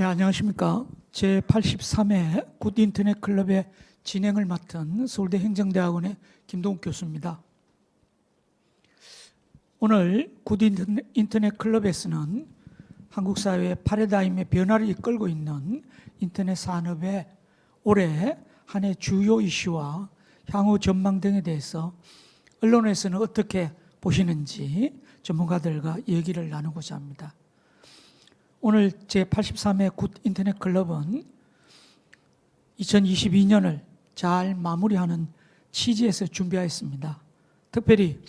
안녕하십니까. 제83회 굿 인터넷 클럽의 진행을 맡은 서울대 행정대학원의 김동욱 교수입니다. 오늘 굿 인터넷 클럽에서는 한국 사회의 패러다임의 변화를 이끌고 있는 인터넷 산업의 올해 한 해 주요 이슈와 향후 전망 등에 대해서 언론에서는 어떻게 보시는지 전문가들과 얘기를 나누고자 합니다. 오늘 제83회 굿 인터넷 클럽은 2022년을 잘 마무리하는 취지에서 준비하였습니다. 특별히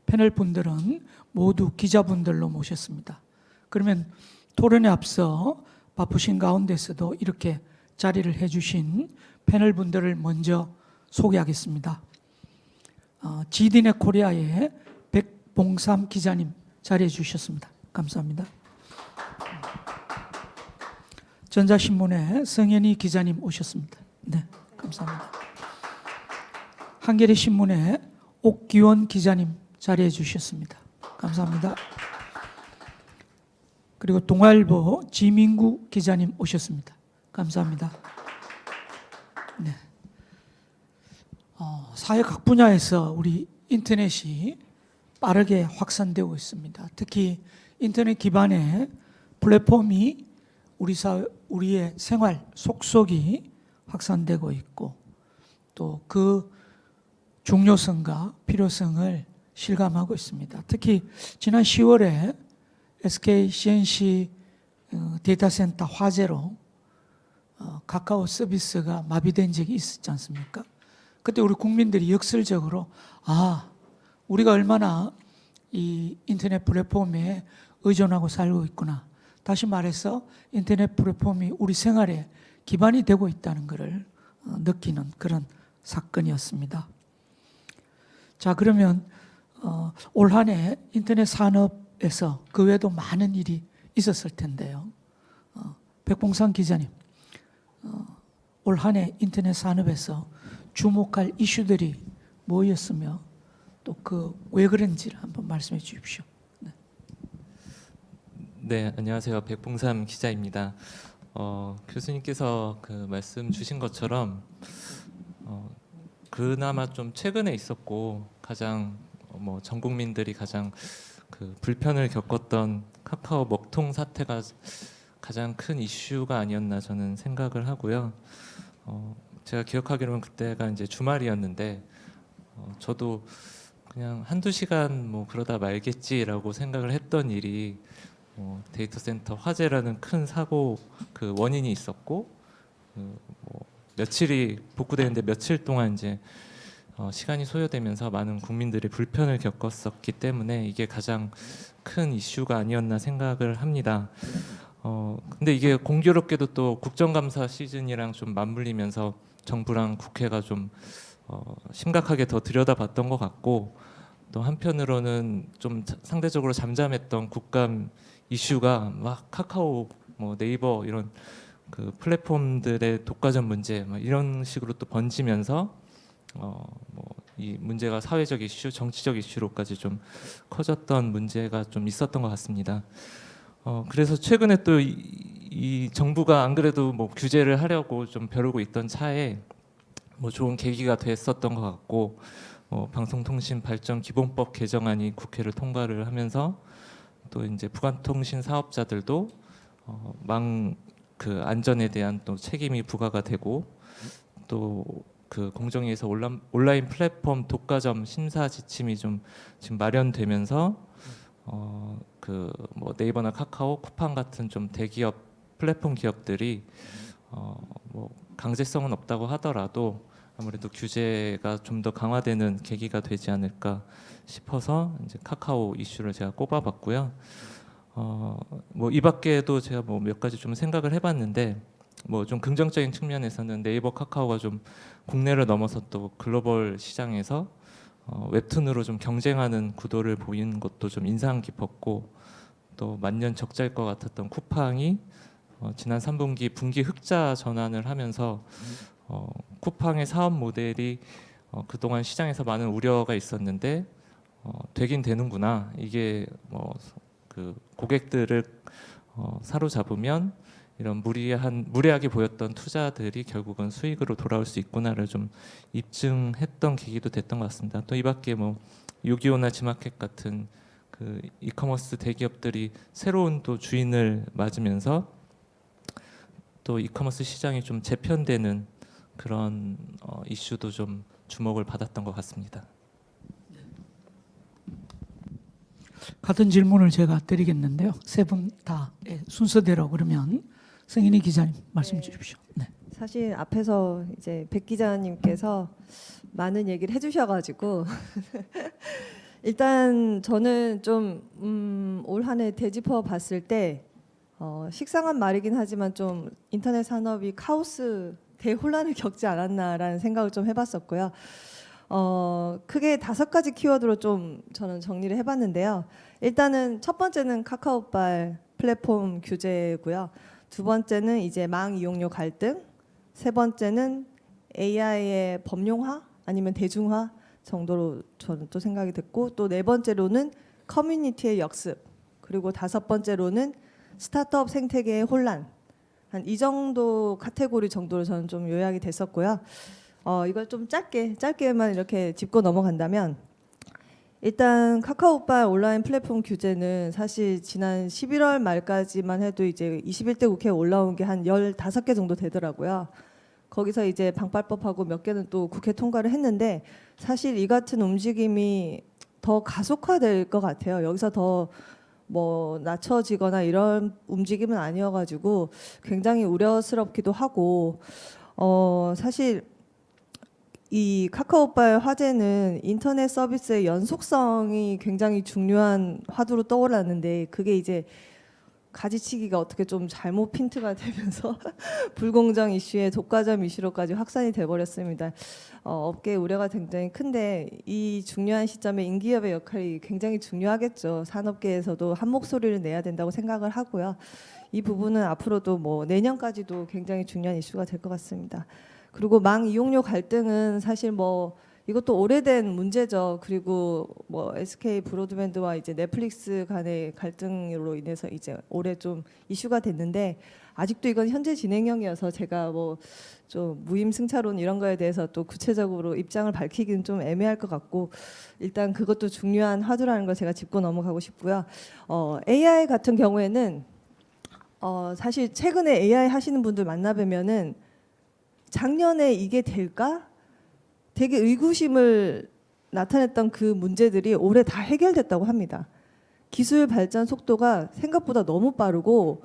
패널 분들은 모두 기자분들로 모셨습니다. 그러면 토론에 앞서 바쁘신 가운데서도 이렇게 자리를 해주신 패널 분들을 먼저 소개하겠습니다. GDnet 코리아의 백봉삼 기자님 자리해 주셨습니다. 감사합니다. 전자신문의 성현희 기자님 오셨습니다. 네, 감사합니다. 한겨레 신문의 옥기원 기자님 자리해 주셨습니다. 감사합니다. 그리고 동아일보 지민구 기자님 오셨습니다. 감사합니다. 네. 사회 각 분야에서 우리 인터넷이 빠르게 확산되고 있습니다. 특히 인터넷 기반의 플랫폼이 우리의 생활 속속이 확산되고 있고 또 그 중요성과 필요성을 실감하고 있습니다. 특히 지난 10월에 SK CNC 데이터 센터 화재로 카카오 서비스가 마비된 적이 있었지 않습니까? 그때 우리 국민들이 역설적으로 우리가 얼마나 이 인터넷 플랫폼에 의존하고 살고 있구나. 다시 말해서 인터넷 플랫폼이 우리 생활에 기반이 되고 있다는 것을 느끼는 그런 사건이었습니다. 자, 그러면 올 한 해 인터넷 산업에서 그 외에도 많은 일이 있었을 텐데요. 백봉상 기자님, 올 한 해 인터넷 산업에서 주목할 이슈들이 뭐였으며 또 그 왜 그런지를 한번 말씀해 주십시오. 네, 안녕하세요. 백봉삼 기자입니다. 교수님께서 그 말씀 주신 것처럼 그나마 좀 최근에 있었고 가장 전 국민들이 가장 그 불편을 겪었던 카카오 먹통 사태가 가장 큰 이슈가 아니었나 저는 생각을 하고요. 제가 기억하기로는 그때가 이제 주말이었는데 저도 그냥 한두 시간 그러다 말겠지라고 생각을 했던 일이 데이터 센터 화재라는 큰 사고 그 원인이 있었고 며칠이 복구되는데 며칠 동안 이제 시간이 소요되면서 많은 국민들이 불편을 겪었었기 때문에 이게 가장 큰 이슈가 아니었나 생각을 합니다. 근데 이게 공교롭게도 또 국정감사 시즌이랑 좀 맞물리면서 정부랑 국회가 좀 심각하게 더 들여다봤던 것 같고 또 한편으로는 좀 상대적으로 잠잠했던 국감 이슈가 막 카카오, 네이버 이런 그 플랫폼들의 독과점 문제 이런 식으로 또 번지면서 이 문제가 사회적 이슈, 정치적 이슈로까지 좀 커졌던 문제가 좀 있었던 것 같습니다. 그래서 최근에 또 이 정부가 안 그래도 규제를 하려고 좀 벼르고 있던 차에 좋은 계기가 됐었던 것 같고 방송통신발전기본법 개정안이 국회를 통과를 하면서 또 이제 부가통신 사업자들도 그 안전에 대한 또 책임이 부과가 되고 또 그 공정위에서 온라인 플랫폼 독과점 심사 지침이 좀 지금 마련되면서 네이버나 카카오, 쿠팡 같은 좀 대기업 플랫폼 기업들이 강제성은 없다고 하더라도 아무래도 규제가 좀 더 강화되는 계기가 되지 않을까 싶어서 이제 카카오 이슈를 제가 꼽아봤고요. 이 밖에도 제가 몇 가지 좀 생각을 해봤는데 좀 긍정적인 측면에서는 네이버, 카카오가 좀 국내를 넘어서 또 글로벌 시장에서 웹툰으로 좀 경쟁하는 구도를 보이는 것도 좀 인상 깊었고 또 만년 적자일 것 같았던 쿠팡이 지난 3분기 분기 흑자 전환을 하면서 쿠팡의 사업 모델이 그동안 시장에서 많은 우려가 있었는데 되긴 되는구나. 이게 그 고객들을 사로잡으면 이런 무리하게 보였던 투자들이 결국은 수익으로 돌아올 수 있구나를 좀 입증했던 계기도 됐던 것 같습니다. 또 이밖에 뭐 요기요나 지마켓 같은 그 이커머스 대기업들이 새로운 또 주인을 맞으면서 또 이커머스 시장이 좀 재편되는 그런 이슈도 좀 주목을 받았던 것 같습니다. 같은 질문을 제가 드리겠는데요. 세 분 다 순서대로 그러면 성인희 기자님 말씀 주십시오. 네. 사실 앞에서 이제 백 기자님께서 많은 얘기를 해주셔가지고 일단 저는 좀 올 한 해 되짚어 봤을 때 식상한 말이긴 하지만 좀 인터넷 산업이 카오스 대혼란을 겪지 않았나라는 생각을 좀 해봤었고요. 크게 5가지 키워드로 좀 저는 정리를 해봤는데요. 일단은 첫 번째는 카카오발 플랫폼 규제고요. 두 번째는 이제 망 이용료 갈등, 세 번째는 AI의 범용화 아니면 대중화 정도로 저는 또 생각이 됐고, 또 네 번째로는 커뮤니티의 역습, 그리고 다섯 번째로는 스타트업 생태계의 혼란. 한 이 정도 카테고리 정도로 저는 좀 요약이 됐었고요. 이걸 좀 짧게만 이렇게 짚고 넘어간다면, 일단 카카오발 온라인 플랫폼 규제는 사실 지난 11월 말까지만 해도 이제 21대 국회에 올라온 게 한 15개 정도 되더라고요. 거기서 이제 방발법하고 몇 개는 또 국회 통과를 했는데, 사실 이 같은 움직임이 더 가속화될 것 같아요. 여기서 더 뭐 낮춰지거나 이런 움직임은 아니어가지고 굉장히 우려스럽기도 하고, 사실 이 카카오발 화제는 인터넷 서비스의 연속성이 굉장히 중요한 화두로 떠올랐는데, 그게 이제 가지치기가 어떻게 좀 잘못 핀트가 되면서 불공정 이슈에 독과점 이슈로까지 확산이 돼버렸습니다. 업계의 우려가 굉장히 큰데, 이 중요한 시점에 인기업의 역할이 굉장히 중요하겠죠. 산업계에서도 한 목소리를 내야 된다고 생각을 하고요. 이 부분은 앞으로도 뭐 내년까지도 굉장히 중요한 이슈가 될 것 같습니다. 그리고 망 이용료 갈등은 사실 뭐 이것도 오래된 문제죠. 그리고 뭐 SK 브로드밴드와 이제 넷플릭스 간의 갈등으로 인해서 이제 올해 좀 이슈가 됐는데, 아직도 이건 현재 진행형이어서 제가 뭐 좀 무임승차론 이런 거에 대해서 또 구체적으로 입장을 밝히기는 좀 애매할 것 같고, 일단 그것도 중요한 화두라는 걸 제가 짚고 넘어가고 싶고요. AI 같은 경우에는 사실 최근에 AI 하시는 분들 만나뵈면은 작년에 이게 될까? 되게 의구심을 나타냈던 그 문제들이 올해 다 해결됐다고 합니다. 기술 발전 속도가 생각보다 너무 빠르고,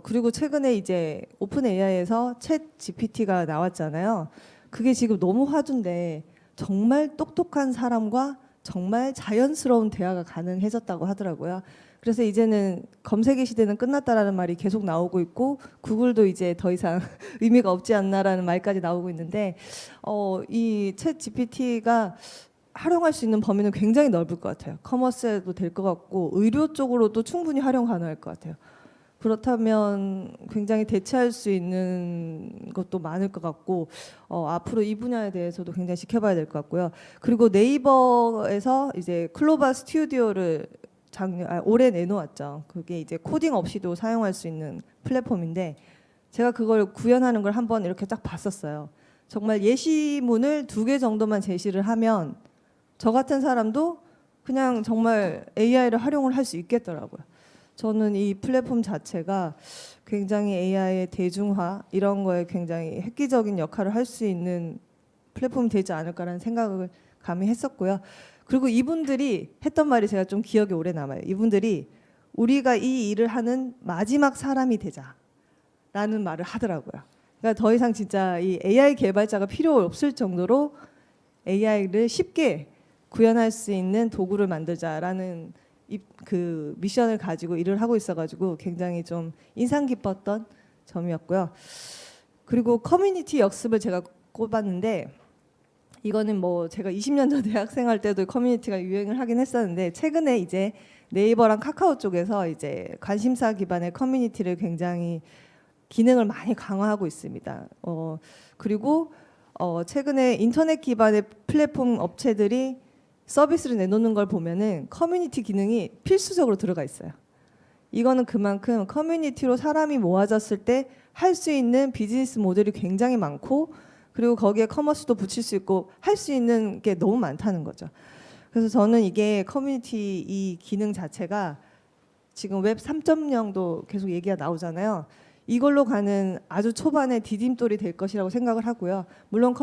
그리고 최근에 이제 오픈 AI에서 챗 GPT가 나왔잖아요. 그게 지금 너무 화두인데 정말 똑똑한 사람과 정말 자연스러운 대화가 가능해졌다고 하더라고요. 그래서 이제는 검색의 시대는 끝났다라는 말이 계속 나오고 있고, 구글도 이제 더 이상 의미가 없지 않나라는 말까지 나오고 있는데, 이 챗 GPT가 활용할 수 있는 범위는 굉장히 넓을 것 같아요. 커머스에도 될 것 같고, 의료 쪽으로도 충분히 활용 가능할 것 같아요. 그렇다면 굉장히 대체할 수 있는 것도 많을 것 같고, 앞으로 이 분야에 대해서도 굉장히 지켜봐야 될 것 같고요. 그리고 네이버에서 이제 클로바 스튜디오를 올해 내놓았죠. 그게 이제 코딩 없이도 사용할 수 있는 플랫폼인데, 제가 그걸 구현하는 걸 한번 이렇게 딱 봤었어요. 정말 예시문을 2개 정도만 제시를 하면 저 같은 사람도 그냥 정말 AI를 활용을 할 수 있겠더라고요. 저는 이 플랫폼 자체가 굉장히 AI의 대중화 이런 거에 굉장히 획기적인 역할을 할 수 있는 플랫폼이 되지 않을까라는 생각을 감히 했었고요. 그리고 이분들이 했던 말이 제가 좀 기억에 오래 남아요. 이분들이 우리가 이 일을 하는 마지막 사람이 되자라는 말을 하더라고요. 그러니까 더 이상 진짜 이 AI 개발자가 필요 없을 정도로 AI를 쉽게 구현할 수 있는 도구를 만들자라는 그 미션을 가지고 일을 하고 있어가지고 굉장히 좀 인상 깊었던 점이었고요. 그리고 커뮤니티 역습을 제가 꼽았는데, 이거는 뭐 제가 20년 전 대학생활 때도 커뮤니티가 유행을 하긴 했었는데, 최근에 이제 네이버랑 카카오 쪽에서 이제 관심사 기반의 커뮤니티를 굉장히 기능을 많이 강화하고 있습니다. 그리고 최근에 인터넷 기반의 플랫폼 업체들이 서비스를 내놓는 걸 보면은 커뮤니티 기능이 필수적으로 들어가 있어요. 이거는 그만큼 커뮤니티로 사람이 모아졌을 때 할 수 있는 비즈니스 모델이 굉장히 많고 그리고 거기에 커머스도 붙일 수 있고 할 수 있는 게 너무 많다는 거죠. 그래서 저는 이게 커뮤니티 이 기능 자체가 지금 웹 3.0도 계속 얘기가 나오잖아요. 이걸로 가는 아주 초반의 디딤돌이 될 것이라고 생각을 하고요. 물론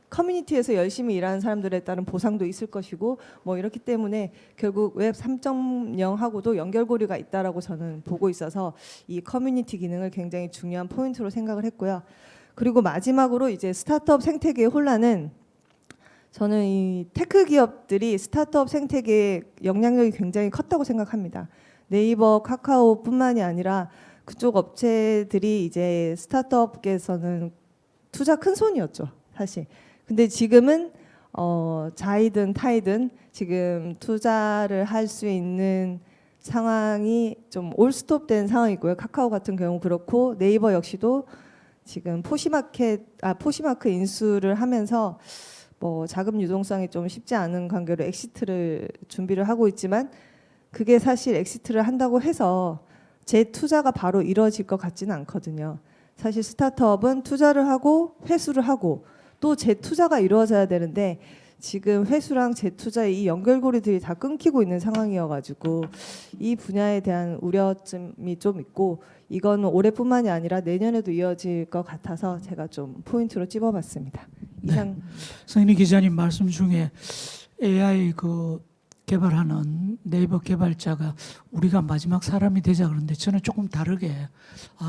커뮤니티에서 열심히 일하는 사람들에 따른 보상도 있을 것이고 뭐 이렇기 때문에 결국 웹 3.0하고도 연결고리가 있다라고 저는 보고 있어서 이 커뮤니티 기능을 굉장히 중요한 포인트로 생각을 했고요. 그리고 마지막으로 이제 스타트업 생태계의 혼란은 저는 이 테크 기업들이 스타트업 생태계의 영향력이 굉장히 컸다고 생각합니다. 네이버, 카카오뿐만이 아니라 그쪽 업체들이 이제 스타트업계에서는 투자 큰 손이었죠, 사실. 근데 지금은 자이든 타이든 지금 투자를 할 수 있는 상황이 좀 올스톱된 상황이고요. 카카오 같은 경우 그렇고 네이버 역시도 지금 포시마크 인수를 하면서 뭐 자금 유동성이 좀 쉽지 않은 관계로 엑시트를 준비를 하고 있지만 그게 사실 엑시트를 한다고 해서 재투자가 바로 이루어질 것 같지는 않거든요. 사실 스타트업은 투자를 하고 회수를 하고 또 재투자가 이루어져야 되는데 지금 회수랑 재투자의 이 연결고리들이 다 끊기고 있는 상황이어가지고 이 분야에 대한 우려점이 좀 있고 이건 올해뿐만이 아니라 내년에도 이어질 것 같아서 제가 좀 포인트로 찝어봤습니다. 이상. 성인희 기자님 말씀 중에 AI 개발하는 네이버 개발자가 우리가 마지막 사람이 되자 그러는데 저는 조금 다르게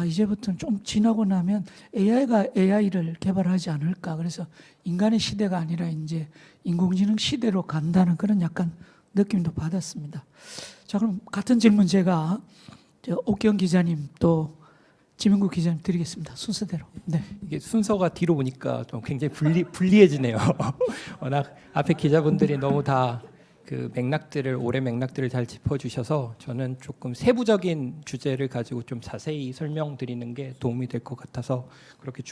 이제부터는 좀 지나고 나면 AI가 AI를 개발하지 않을까. 그래서 인간의 시대가 아니라 이제 인공지능 시대로 간다는 그런 약간 느낌도 받았습니다. 자, 그럼 같은 질문 제가 옥경 기자님 또 지명국 기자님 드리겠습니다. 순서대로. 네. 이게 순서가 뒤로 보니까 좀 굉장히 불리해지네요. 워낙 앞에 기자분들이 너무 다 그 올해 맥락들을 잘 짚어주셔서 저는 조금 세부적인 주제를 가지고 좀 자세히 설명드리는 게 도움이 될 것 같아서 그렇게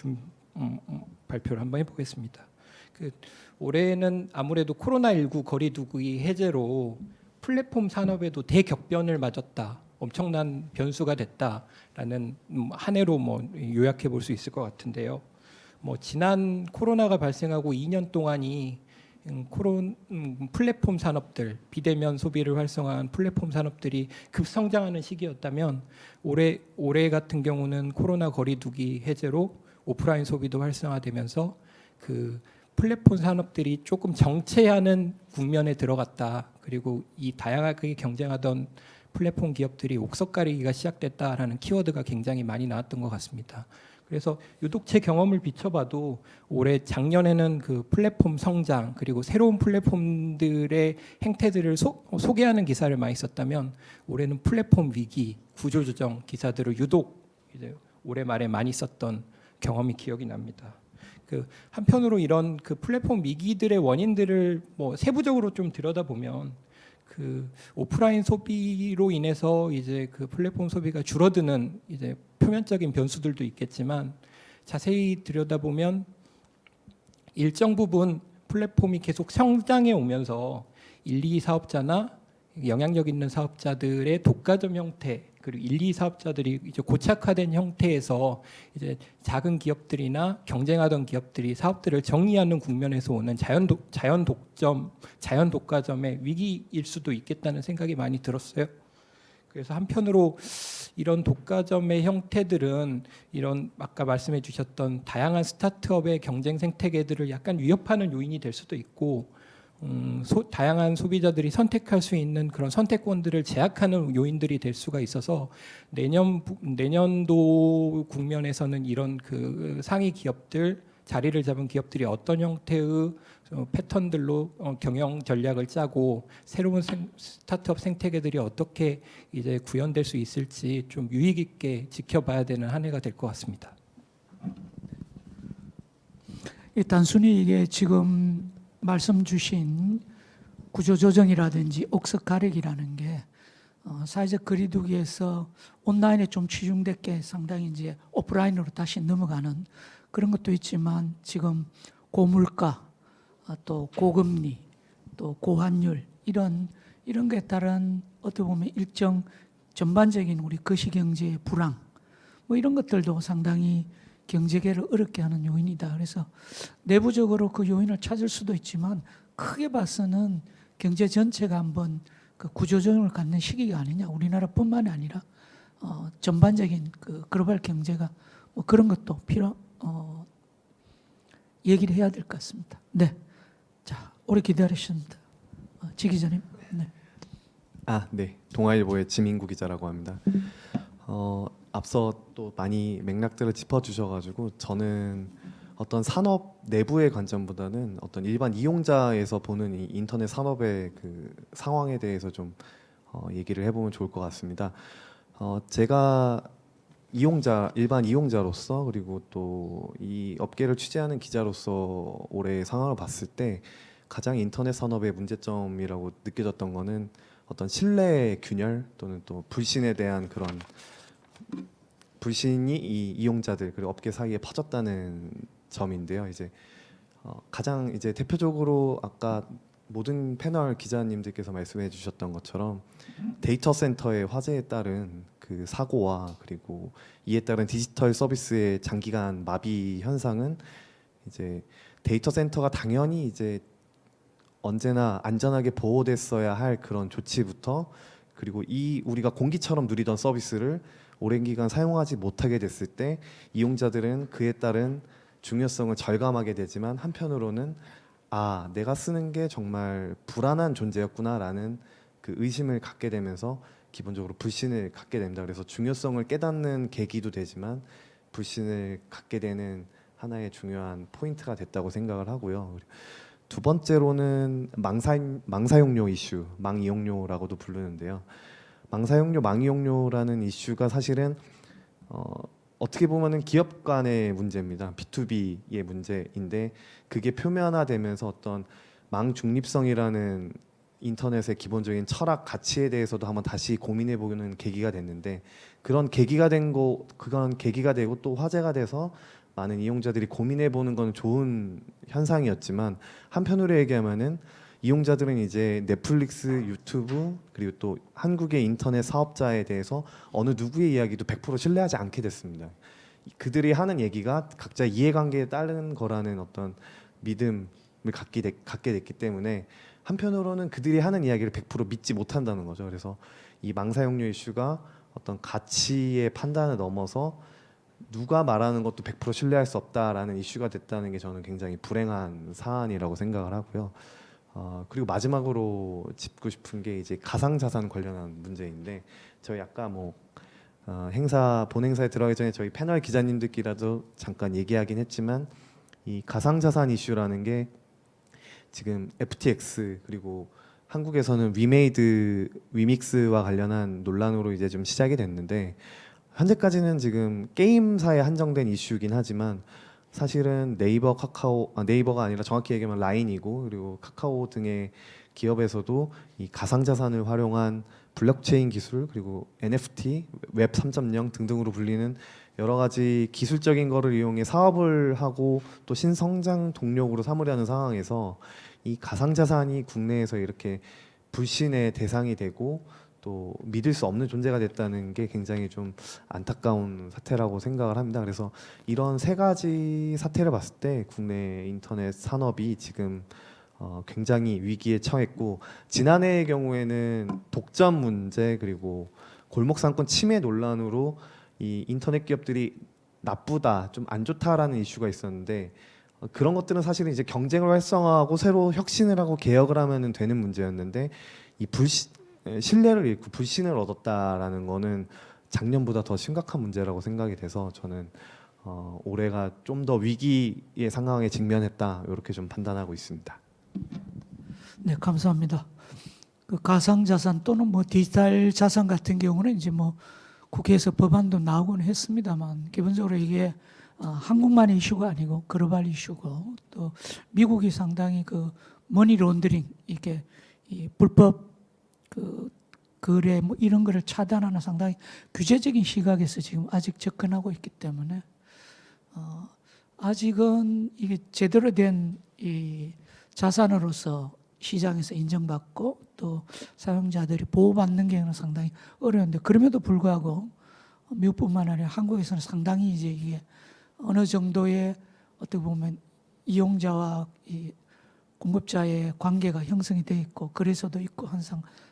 발표를 한번 해보겠습니다. 올해는 아무래도 코로나19 거리두기 해제로 플랫폼 산업에도 대격변을 맞았다. 엄청난 변수가 됐다라는 한 해로 요약해 볼 수 있을 것 같은데요. 지난 코로나가 발생하고 2년 동안이 플랫폼 산업들, 비대면 소비를 활성화한 플랫폼 산업들이 급성장하는 시기였다면 올해 같은 경우는 코로나 거리두기 해제로 오프라인 소비도 활성화되면서 그 플랫폼 산업들이 조금 정체하는 국면에 들어갔다. 그리고 이 다양하게 경쟁하던 플랫폼 기업들이 옥석 가리기가 시작됐다라는 키워드가 굉장히 많이 나왔던 것 같습니다. 그래서 유독 제 경험을 비춰봐도 올해 작년에는 그 플랫폼 성장 그리고 새로운 플랫폼들의 행태들을 소개하는 기사를 많이 썼다면 올해는 플랫폼 위기, 구조조정 기사들을 유독 이제 올해 말에 많이 썼던 경험이 기억이 납니다. 한편으로 이런 그 플랫폼 위기들의 원인들을 세부적으로 좀 들여다보면 오프라인 소비로 인해서 이제 그 플랫폼 소비가 줄어드는 이제 표면적인 변수들도 있겠지만 자세히 들여다보면 일정 부분 플랫폼이 계속 성장해 오면서 1, 2 사업자나 영향력 있는 사업자들의 독과점 형태 그리고 1, 2 사업자들이 이제 고착화된 형태에서 이제 작은 기업들이나 경쟁하던 기업들이 사업들을 정리하는 국면에서 오는 자연 독과점의 위기일 수도 있겠다는 생각이 많이 들었어요. 그래서 한편으로 이런 독과점의 형태들은 이런 아까 말씀해 주셨던 다양한 스타트업의 경쟁 생태계들을 약간 위협하는 요인이 될 수도 있고 다양한 소비자들이 선택할 수 있는 그런 선택권들을 제약하는 요인들이 될 수가 있어서 내년도 국면에서는 이런 그 상위 기업들 자리를 잡은 기업들이 어떤 형태의 패턴들로 경영 전략을 짜고 새로운 스타트업 생태계들이 어떻게 이제 구현될 수 있을지 좀 유의 깊게 지켜봐야 되는 한 해가 될 것 같습니다. 단순히 이게 지금 말씀 주신 구조조정이라든지 옥석 가리기라는 게 사회적 거리두기에서 온라인에 좀 치중됐게 상당히 이제 오프라인으로 다시 넘어가는 그런 것도 있지만 지금 고물가 또 고금리 또 고환율 이런 것에 따른 어떻게 보면 일정 전반적인 우리 거시경제의 불황 뭐 이런 것들도 상당히 경제계를 어렵게 하는 요인이다. 그래서 내부적으로 그 요인을 찾을 수도 있지만 크게 봐서는 경제 전체가 한번 그 구조조정을 갖는 시기가 아니냐. 우리나라뿐만이 아니라 전반적인 그 글로벌 경제가 뭐 그런 것도 얘기를 해야 될 것 같습니다. 네, 자 오래 기다리셨습니다. 지 기자님. 네. 네. 동아일보의 지민구 기자라고 합니다. 앞서 또 많이 맥락들을 짚어주셔가지고 저는 어떤 산업 내부의 관점보다는 어떤 일반 이용자에서 보는 이 인터넷 산업의 그 상황에 대해서 좀 얘기를 해보면 좋을 것 같습니다. 제가 일반 이용자로서 그리고 또 이 업계를 취재하는 기자로서 올해 상황을 봤을 때 가장 인터넷 산업의 문제점이라고 느껴졌던 거는 어떤 신뢰 균열 또는 또 불신에 대한 그런 불신이 이 이용자들 그리고 업계 사이에 퍼졌다는 점인데요. 이제 가장 이제 대표적으로 아까 모든 패널 기자님들께서 말씀해 주셨던 것처럼 데이터 센터의 화재에 따른 그 사고와 그리고 이에 따른 디지털 서비스의 장기간 마비 현상은 이제 데이터 센터가 당연히 이제 언제나 안전하게 보호됐어야 할 그런 조치부터 그리고 이 우리가 공기처럼 누리던 서비스를 오랜 기간 사용하지 못하게 됐을 때 이용자들은 그에 따른 중요성을 절감하게 되지만 한편으로는 내가 쓰는 게 정말 불안한 존재였구나라는 그 의심을 갖게 되면서 기본적으로 불신을 갖게 됩니다. 그래서 중요성을 깨닫는 계기도 되지만 불신을 갖게 되는 하나의 중요한 포인트가 됐다고 생각을 하고요. 두 번째로는 망사용료 이슈, 망이용료라고도 부르는데요. 망사용료, 망이용료라는 이슈가 사실은 어떻게 보면은 기업 간의 문제입니다. B2B의 문제인데 그게 표면화되면서 어떤 망중립성이라는 인터넷의 기본적인 철학 가치에 대해서도 한번 다시 고민해 보는 계기가 됐는데 그건 계기가 되고 또 화제가 돼서 많은 이용자들이 고민해 보는 건 좋은 현상이었지만 한편으로 얘기하면은 이용자들은 이제 넷플릭스, 유튜브 그리고 또 한국의 인터넷 사업자에 대해서 어느 누구의 이야기도 100% 신뢰하지 않게 됐습니다. 그들이 하는 얘기가 각자 이해관계에 따른 거라는 어떤 믿음을 갖게 됐기 때문에 한편으로는 그들이 하는 이야기를 100% 믿지 못한다는 거죠. 그래서 이 망사용료 이슈가 어떤 가치의 판단을 넘어서 누가 말하는 것도 100% 신뢰할 수 없다라는 이슈가 됐다는 게 저는 굉장히 불행한 사안이라고 생각을 하고요. 그리고 마지막으로 짚고 싶은 게 이제 가상자산 관련한 문제인데 저희 아까 본 행사에 들어가기 전에 저희 패널 기자님들끼리라도 잠깐 얘기하긴 했지만 이 가상자산 이슈라는 게 지금 FTX 그리고 한국에서는 위믹스와 관련한 논란으로 이제 좀 시작이 됐는데 현재까지는 지금 게임사에 한정된 이슈긴 하지만 사실은 네이버가 아니라 정확히 얘기하면 라인이고 그리고 카카오 등의 기업에서도 이 가상자산을 활용한 블록체인 기술 그리고 NFT, 웹 3.0 등등으로 불리는 여러 가지 기술적인 거를 이용해 사업을 하고 또 신성장 동력으로 삼으려는 상황에서 이 가상자산이 국내에서 이렇게 불신의 대상이 되고 또 믿을 수 없는 존재가 됐다는 게 굉장히 좀 안타까운 사태라고 생각을 합니다. 그래서 이런 세 가지 사태를 봤을 때 국내 인터넷 산업이 지금 굉장히 위기에 처했고 지난해의 경우에는 독점 문제 그리고 골목상권 침해 논란으로 이 인터넷 기업들이 나쁘다, 좀 안 좋다라는 이슈가 있었는데 그런 것들은 사실은 이제 경쟁을 활성화하고 새로 혁신을 하고 개혁을 하면 되는 문제였는데 이 신뢰를 잃고 불신을 얻었다라는 거는 작년보다 더 심각한 문제라고 생각이 돼서 저는 올해가 좀 더 위기의 상황에 직면했다 이렇게 좀 판단하고 있습니다. 네, 감사합니다. 그 가상자산 또는 뭐 디지털 자산 같은 경우는 이제 뭐 국회에서 법안도 나오곤 했습니다만 기본적으로 이게 한국만의 이슈가 아니고 글로벌 이슈고 또 미국이 상당히 그 머니 론더링 이게 이 불법 그 거래 뭐 이런 거를 차단하는 상당히 규제적인 시각에서 지금 아직 접근하고 있기 때문에 아직은 이게 제대로 된 이 자산으로서 시장에서 인정받고 또 사용자들이 보호받는 경우는 상당히 어려운데 그럼에도 불구하고 미국뿐만 아니라 한국에서는 상당히 이제 이게 어느 정도의 어떻게 보면 이용자와 이 공급자의 관계가 형성이 돼 있고 그래서도 있고 한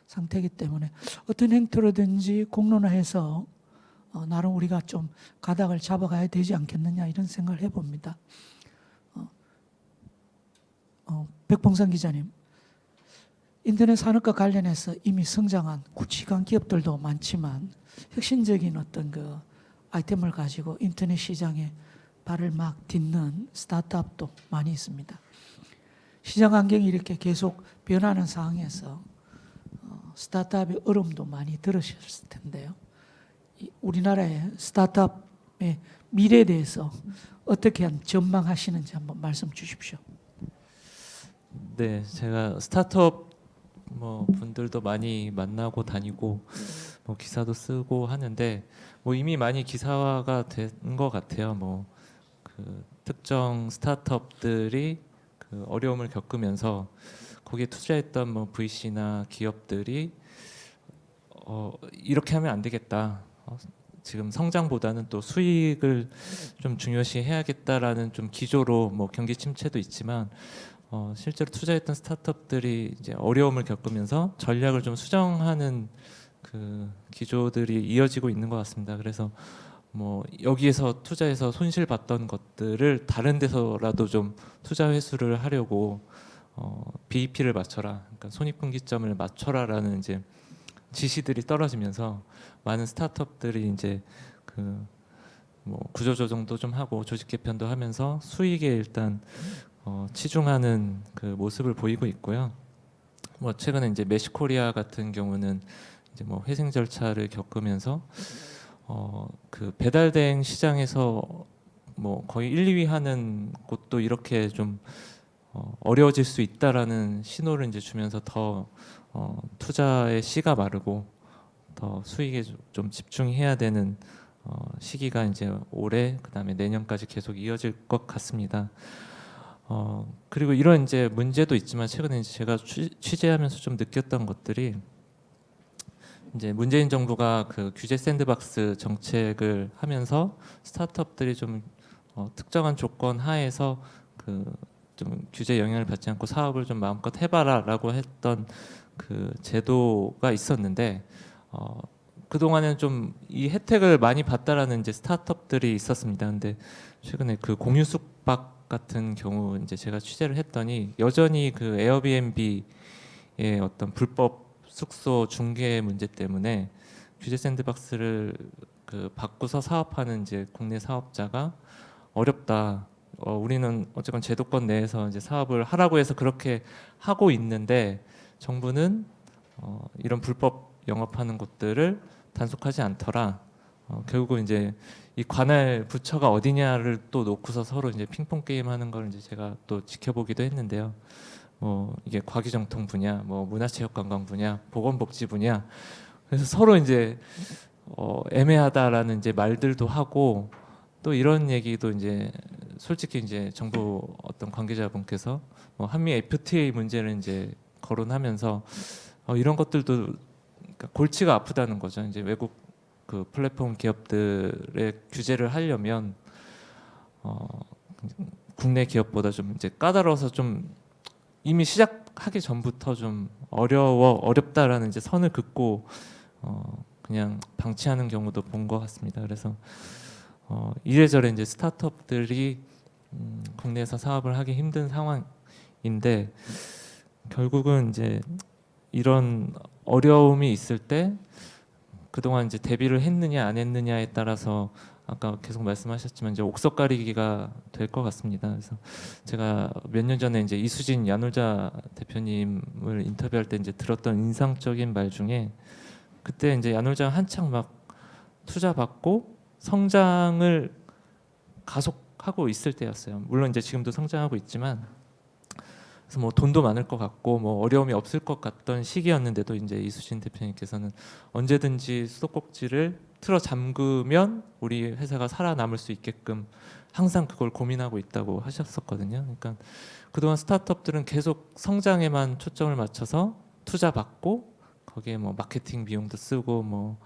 상태이기 때문에 어떤 행태로든지 공론화해서 나름 우리가 좀 가닥을 잡아가야 되지 않겠느냐 이런 생각을 해봅니다. 백봉선 기자님, 인터넷 산업과 관련해서 이미 성장한 굵직한 기업들도 많지만 혁신적인 어떤 그 아이템을 가지고 인터넷 시장에 발을 막 딛는 스타트업도 많이 있습니다. 시장 환경이 이렇게 계속 변하는 상황에서 스타트업의 어려움도 많이 들으셨을 텐데요. 우리나라의 스타트업의 미래에 대해서 어떻게 전망하시는지 한번 말씀 주십시오. 네, 제가 스타트업 분들도 많이 만나고 다니고 기사도 쓰고 하는데 이미 많이 기사화가 된 것 같아요. 그 특정 스타트업들이 그 어려움을 겪으면서 거기에 투자했던 VC나 기업들이 이렇게 하면 안 되겠다. 지금 성장보다는 또 수익을 좀 중요시 해야겠다라는 좀 기조로 경기 침체도 있지만 실제로 투자했던 스타트업들이 이제 어려움을 겪으면서 전략을 좀 수정하는 그 기조들이 이어지고 있는 것 같습니다. 그래서 여기에서 투자해서 손실 봤던 것들을 다른 데서라도 좀 투자 회수를 하려고 BEP를 맞춰라, 그러니까 손익분기점을 맞춰라라는 이제 지시들이 떨어지면서 많은 스타트업들이 이제 구조조정도 좀 하고 조직 개편도 하면서 수익에 일단 치중하는 그 모습을 보이고 있고요. 최근에 이제 메시코리아 같은 경우는 이제 회생 절차를 겪으면서 그 배달 대행 시장에서 거의 1, 2위 하는 곳도 이렇게 좀 어려워질 수 있다라는 신호를 이제 주면서 더 투자의 씨가 마르고 더 수익에 좀 집중해야 되는 시기가 이제 올해 그다음에 내년까지 계속 이어질 것 같습니다. 그리고 이런 이제 문제도 있지만 최근에 이제 제가 취재하면서 좀 느꼈던 것들이 이제 문재인 정부가 그 규제 샌드박스 정책을 하면서 스타트업들이 좀 특정한 조건 하에서 그 좀 규제 영향을 받지 않고 사업을 좀 마음껏 해봐라라고 했던 그 제도가 있었는데 그 동안에는 좀 이 혜택을 많이 받다라는 이제 스타트업들이 있었습니다. 근데 최근에 그 공유 숙박 같은 경우 이제 제가 취재를 했더니 여전히 그 에어비앤비의 어떤 불법 숙소 중개 문제 때문에 규제 샌드박스를 그 바꾸서 사업하는 이제 국내 사업자가 어렵다. 우리는 어쨌건 제도권 내에서 이제 사업을 하라고 해서 그렇게 하고 있는데 정부는 이런 불법 영업하는 곳들을 단속하지 않더라. 결국은 이제 이 관할 부처가 어디냐를 또 놓고서 서로 이제 핑퐁 게임 하는 걸 이제 제가 또 지켜보기도 했는데요. 이게 과기정통 분야, 문화체육관광 분야, 보건복지 분야. 그래서 서로 이제 애매하다라는 이제 말들도 하고 또 이런 얘기도 이제 솔직히 이제 정부 어떤 관계자분께서 한미 FTA 문제를 이제 거론하면서 이런 것들도 그러니까 골치가 아프다는 거죠. 이제 외국 그 플랫폼 기업들의 규제를 하려면 국내 기업보다 좀 이제 까다로워서 좀 이미 시작하기 전부터 좀 어렵다라는 이제 선을 긋고 그냥 방치하는 경우도 본 것 같습니다. 그래서 이래저래 이제 스타트업들이 국내에서 사업을 하기 힘든 상황인데 결국은 이제 이런 어려움이 있을 때 그동안 이제 대비를 했느냐 안 했느냐에 따라서 아까 계속 말씀하셨지만 이제 옥석 가리기가 될 것 같습니다. 그래서 제가 몇 년 전에 이제 이수진 야놀자 대표님을 인터뷰할 때 이제 들었던 인상적인 말 중에 그때 이제 야놀자가 한창 막 투자 받고 성장을 가속하고 있을 때였어요. 물론 이제 지금도 성장하고 있지만 그래서 돈도 많을 것 같고 어려움이 없을 것 같던 시기였는데도 이제 이수진 대표님께서는 언제든지 수도꼭지를 틀어 잠그면 우리 회사가 살아남을 수 있게끔 항상 그걸 고민하고 있다고 하셨었거든요. 그러니까 그동안 스타트업들은 계속 성장에만 초점을 맞춰서 투자 받고 거기에 뭐 마케팅 비용도 쓰고 뭐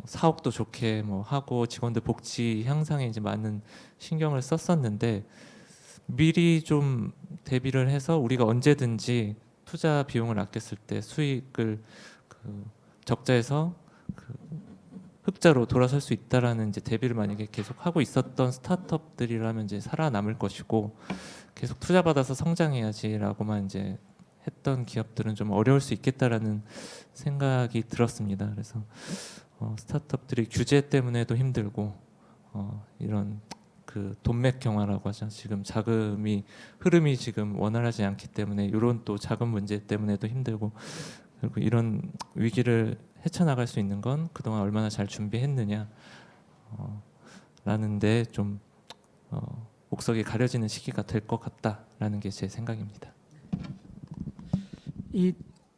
사업도 좋게 뭐 하고 직원들 복지 향상에 이제 많은 신경을 썼었는데 미리 좀 대비를 해서 우리가 언제든지 투자 비용을 아꼈을 때 수익을 그 적자에서 그 흑자로 돌아설 수 있다라는 이제 대비를 만약에 계속 하고 있었던 스타트업들이라면 이제 살아남을 것이고 계속 투자 받아서 성장해야지라고만 이제 했던 기업들은 좀 어려울 수 있겠다라는 생각이 들었습니다. 그래서 스타트업들이 규제 때문에도 힘들고 이런 그 돈맥 경화라고 하죠. 지금 자금이 흐름이 지금 원활하지 않기 때문에 이런 또 자금 문제 때문에도 힘들고 그리고 이런 위기를 헤쳐나갈 수 있는 건 그동안 얼마나 잘 준비했느냐 라는데 좀 옥석이 가려지는 시기가 될 것 같다라는 게 제 생각입니다. 이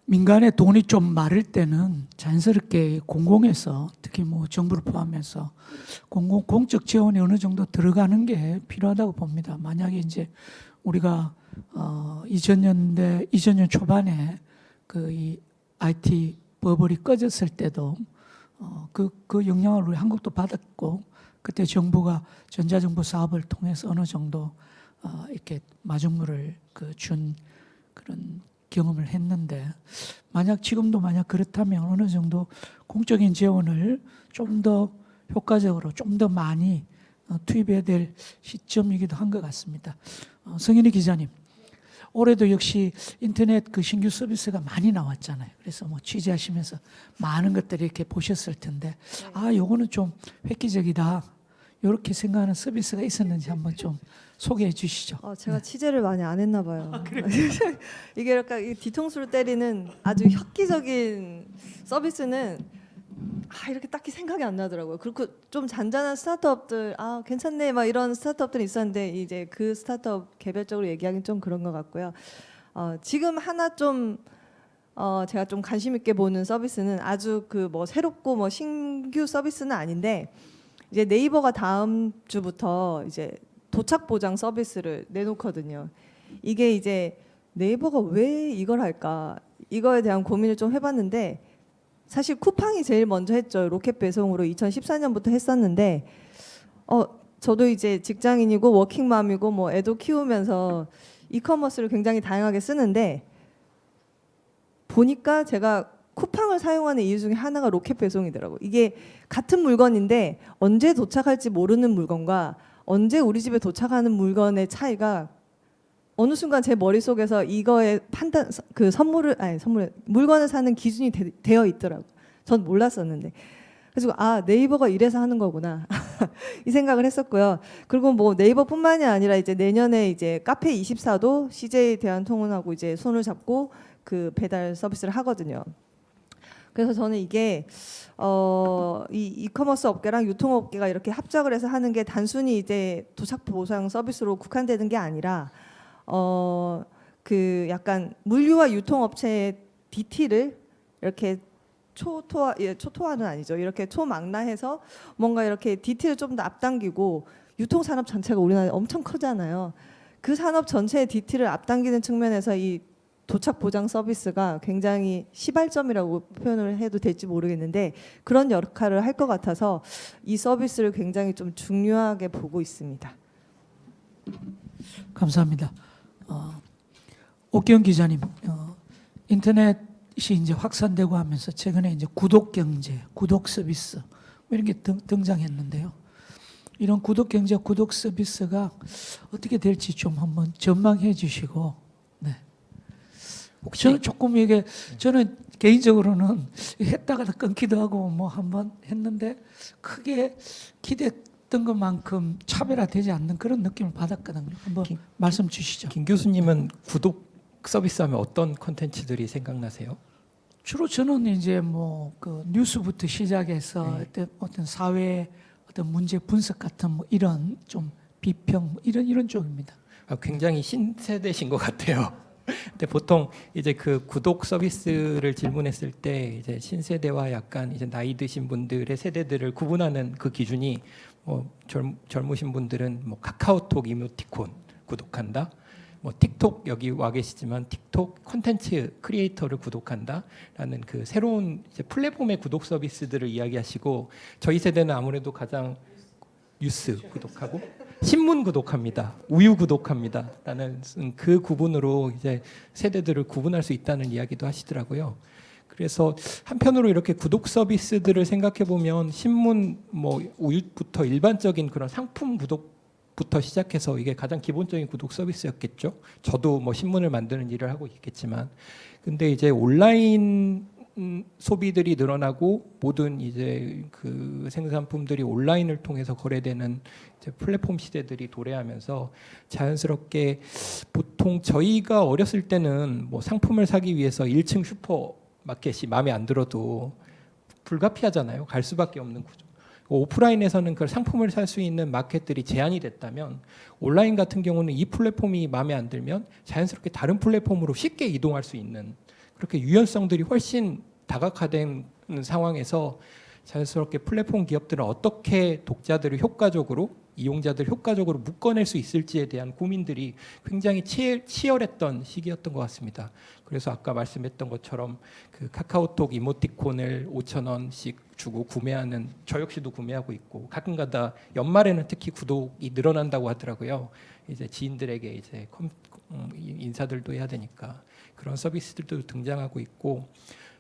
민간의 돈이 좀 마를 때는 자연스럽게 공공에서 특히 뭐 정부를 포함해서 공적 지원이 어느 정도 들어가는 게 필요하다고 봅니다. 만약에 이제 우리가 2000년 초반에 그 이 IT 버블이 꺼졌을 때도 그 영향을 우리 한국도 받았고 그때 정부가 전자정부 사업을 통해서 어느 정도 이렇게 마중물을 준 그런 경험을 했는데 지금도 만약 그렇다면 어느 정도 공적인 지원을 좀 더 효과적으로 좀 더 많이 투입해야 될 시점이기도 한 것 같습니다. 성인희 기자님, 올해도 역시 인터넷 그 신규 서비스가 많이 나왔잖아요. 그래서 뭐 취재하시면서 많은 것들을 이렇게 보셨을 텐데 요거는 좀 획기적이다 이렇게 생각하는 서비스가 있었는지 한번 좀 소개해 주시죠. 제가 취재를 많이 안 했나 봐요. 이게 약간 이 뒤통수를 때리는 아주 혁기적인 서비스는 이렇게 딱히 생각이 안 나더라고요. 그리고 좀 잔잔한 스타트업들 괜찮네 막 이런 스타트업들이 있었는데 이제 그 스타트업 개별적으로 얘기하기는 좀 그런 것 같고요. 지금 하나 좀 제가 좀 관심 있게 보는 서비스는 아주 그 뭐 새롭고 뭐 신규 서비스는 아닌데 이제 네이버가 다음 주부터 이제 도착 보장 서비스를 내놓거든요. 이게 이제 네이버가 왜 이걸 할까? 이거에 대한 고민을 좀 해봤는데 사실 쿠팡이 제일 먼저 했죠. 로켓 배송으로 2014년부터 했었는데 저도 이제 직장인이고 워킹맘이고 뭐 애도 키우면서 이커머스를 굉장히 다양하게 쓰는데 보니까 제가 쿠팡을 사용하는 이유 중에 하나가 로켓 배송이더라고요. 이게 같은 물건인데 언제 도착할지 모르는 물건과 언제 우리 집에 도착하는 물건의 차이가 어느 순간 제 머릿속에서 이거의 판단 물건을 사는 기준이 되어 있더라고요. 전 몰랐었는데. 그래서 네이버가 이래서 하는 거구나. 이 생각을 했었고요. 그리고 뭐 네이버뿐만이 아니라 이제 내년에 이제 카페24도 CJ 대한통운하고 이제 손을 잡고 그 배달 서비스를 하거든요. 그래서 저는 이게 이 이커머스 업계랑 유통업계가 이렇게 합작을 해서 하는 게 단순히 이제 도착 보상 서비스로 국한되는 게 아니라 그 약간 물류와 유통업체의 DT를 이렇게 초토화는 아니죠. 이렇게 초망라해서 뭔가 이렇게 DT를 좀 더 앞당기고 유통산업 전체가 우리나라에 엄청 크잖아요. 그 산업 전체의 DT를 앞당기는 측면에서 이 도착 보장 서비스가 굉장히 시발점이라고 표현을 해도 될지 모르겠는데 그런 역할을 할 것 같아서 이 서비스를 굉장히 좀 중요하게 보고 있습니다. 감사합니다. 옥경 기자님, 인터넷이 이제 확산되고 하면서 최근에 이제 구독 경제, 구독 서비스 뭐 이런 게 등장했는데요. 이런 구독 경제, 구독 서비스가 어떻게 될지 좀 한번 전망해 주시고, 네. 저는 조금 이게 저는 개인적으로는 했다가 끊기도 하고 뭐 한번 했는데 크게 기대했던 것만큼 차별화되지 않는 그런 느낌을 받았거든요. 한번 말씀 주시죠. 김 교수님은 구독 서비스 하면 어떤 콘텐츠들이 생각나세요? 주로 저는 이제 뭐 그 뉴스부터 시작해서 어떤 사회 어떤 문제 분석 같은 뭐 이런 좀 비평 뭐 이런 쪽입니다. 굉장히 신세대신 것 같아요. 근데 보통 이제 그 구독 서비스를 질문했을 때 이제 신세대와 약간 이제 나이 드신 분들의 세대들을 구분하는 그 기준이 젊으신 분들은 뭐 카카오톡 이모티콘 구독한다. 뭐 틱톡 여기 와 계시지만 틱톡 콘텐츠 크리에이터를 구독한다라는 그 새로운 이제 플랫폼의 구독 서비스들을 이야기하시고 저희 세대는 아무래도 가장 뉴스 구독하고 신문 구독합니다. 우유 구독합니다. 라는 그 구분으로 이제 세대들을 구분할 수 있다는 이야기도 하시더라고요. 그래서 한편으로 이렇게 구독 서비스들을 생각해 보면 신문 뭐 우유부터 일반적인 그런 상품 구독부터 시작해서 이게 가장 기본적인 구독 서비스였겠죠. 저도 뭐 신문을 만드는 일을 하고 있겠지만, 근데 이제 온라인 소비들이 늘어나고 모든 이제 그 생산품들이 온라인을 통해서 거래되는 이제 플랫폼 시대들이 도래하면서 자연스럽게 보통 저희가 어렸을 때는 뭐 상품을 사기 위해서 1층 슈퍼마켓이 마음에 안 들어도 불가피하잖아요. 갈 수밖에 없는 구조. 오프라인에서는 그 상품을 살 수 있는 마켓들이 제한이 됐다면 온라인 같은 경우는 이 플랫폼이 마음에 안 들면 자연스럽게 다른 플랫폼으로 쉽게 이동할 수 있는 그렇게 유연성들이 훨씬 다각화된 상황에서 자연스럽게 플랫폼 기업들은 어떻게 독자들을 효과적으로 이용자들 효과적으로 묶어낼 수 있을지에 대한 고민들이 굉장히 치열했던 시기였던 것 같습니다. 그래서 아까 말씀했던 것처럼 그 카카오톡 이모티콘을 5,000원씩 주고 구매하는 저 역시도 구매하고 있고 가끔가다 연말에는 특히 구독이 늘어난다고 하더라고요. 이제 지인들에게 이제 인사들도 해야 되니까 그런 서비스들도 등장하고 있고